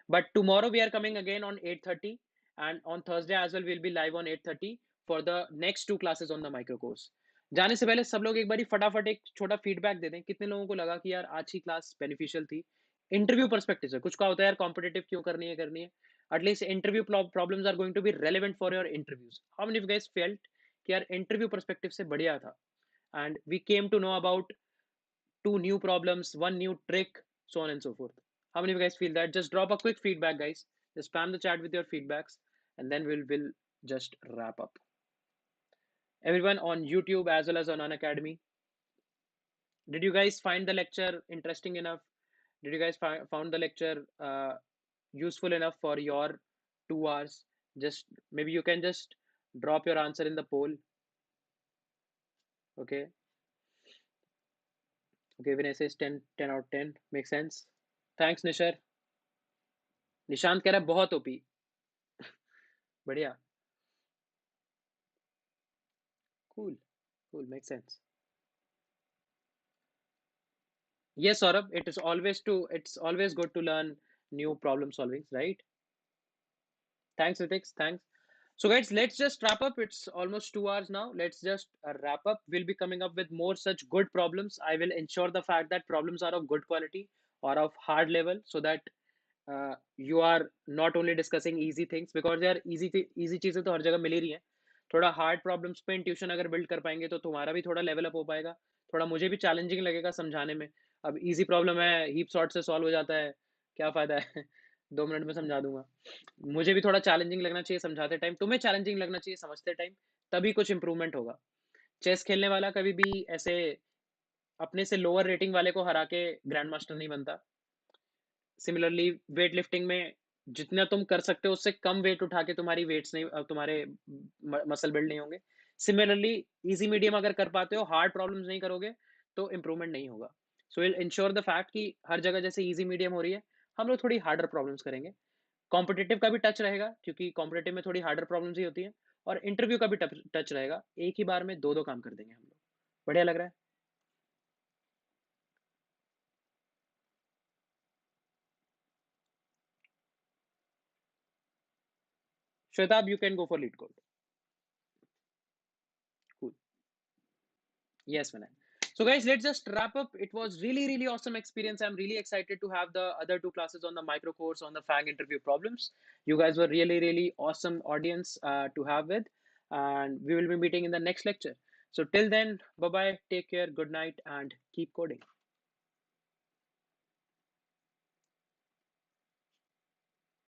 But tomorrow we are coming again on 8:30, and on Thursday as well we'll be live on 8:30 for the next two classes on the micro course. जाने से पहले सब लोग एक बारी फटाफट एक छोटा फीडबैक दे दें, कितने लोगों को लगा कि यार आज की क्लास बेनिफिशियल थी इंटरव्यू पर्सपेक्टिव से। कुछ का होता है यार कॉम्पिटेटिव क्यों करनी है, at least interview problems are going to be relevant for your interviews. How many of you guys felt कि यार इंटरव्यू पर्सपेक्टिव से बढ़िया था, and we came to know about two new problems, one new trick, so on and so forth. How many of you guys feel that? Just drop a quick feedback, guys. Just spam the chat with your feedbacks, and then we'll just wrap up. Everyone on YouTube as well as on Unacademy, did you guys find the lecture interesting enough? Did you guys found the lecture useful enough for your 2 hours? Just maybe you can just drop your answer in the poll. Okay. Okay, Vinay says 10 out of 10. Makes sense. Thanks, Nishar. Nishant कह रहा है बहुत OP. बढ़िया। Cool. Cool. Makes sense. Yes, Saurabh, it's always good to learn new problem solvings, right? Thanks, Ritik. Thanks. So, guys, let's just wrap up. It's almost 2 hours now. Let's just wrap up. We'll be coming up with more such good problems. I will ensure the fact that problems are of good quality or of hard level, so that you are not only discussing easy things, because यार easy चीजें तो हर जगह मिल ही रही हैं। थोड़ा hard problems पे tuition अगर build कर पाएंगे तो तुम्हारा भी थोड़ा लेवल अप हो पाएगा, थोड़ा मुझे भी चैलेंजिंग लगेगा समझाने में। अब इजी प्रॉब्लम है, हीप सॉर्ट से सॉल्व हो जाता है, क्या फायदा है? 2 मिनट में समझा दूंगा। मुझे भी थोड़ा चैलेंजिंग लगना चाहिए समझाते टाइम, तुम्हें चैलेंजिंग लगना चाहिए समझते टाइम, तभी कुछ इंप्रूवमेंट होगा। चेस खेलने वाला कभी भी ऐसे अपने से लोअर रेटिंग वाले को हरा के ग्रैंड मास्टर नहीं बनता। सिमिलरली वेट लिफ्टिंग में जितना तुम कर सकते हो उससे कम वेट उठा के तुम्हारी वेट्स नहीं तुम्हारे मसल बिल्ड नहीं होंगे। सिमिलरली इजी मीडियम अगर कर पाते हो, हार्ड प्रॉब्लम्स नहीं करोगे तो इंप्रूवमेंट नहीं होगा। So will ensure the fact कि हर जगह जैसे इजी मीडियम हो रही है, हम लोग थोड़ी हार्डर प्रॉब्लम्स करेंगे। कॉम्पिटेटिव का भी टच रहेगा क्योंकि कॉम्पिटेटिव में थोड़ी हार्डर प्रॉब्लम्स ही होती है, और इंटरव्यू का भी टच रहेगा। एक ही बार में दो दो काम कर देंगे हम लोग। बढ़िया लग रहा है। Shwetab, you can go for LeetCode. Cool. Yes, Vinay. So, guys, let's just wrap up. It was really, really awesome experience. I'm really excited to have the other two classes on the micro course on the FAANG interview problems. You guys were really, really awesome audience to have with, and we will be meeting in the next lecture. So, till then, bye bye, take care, good night, and keep coding.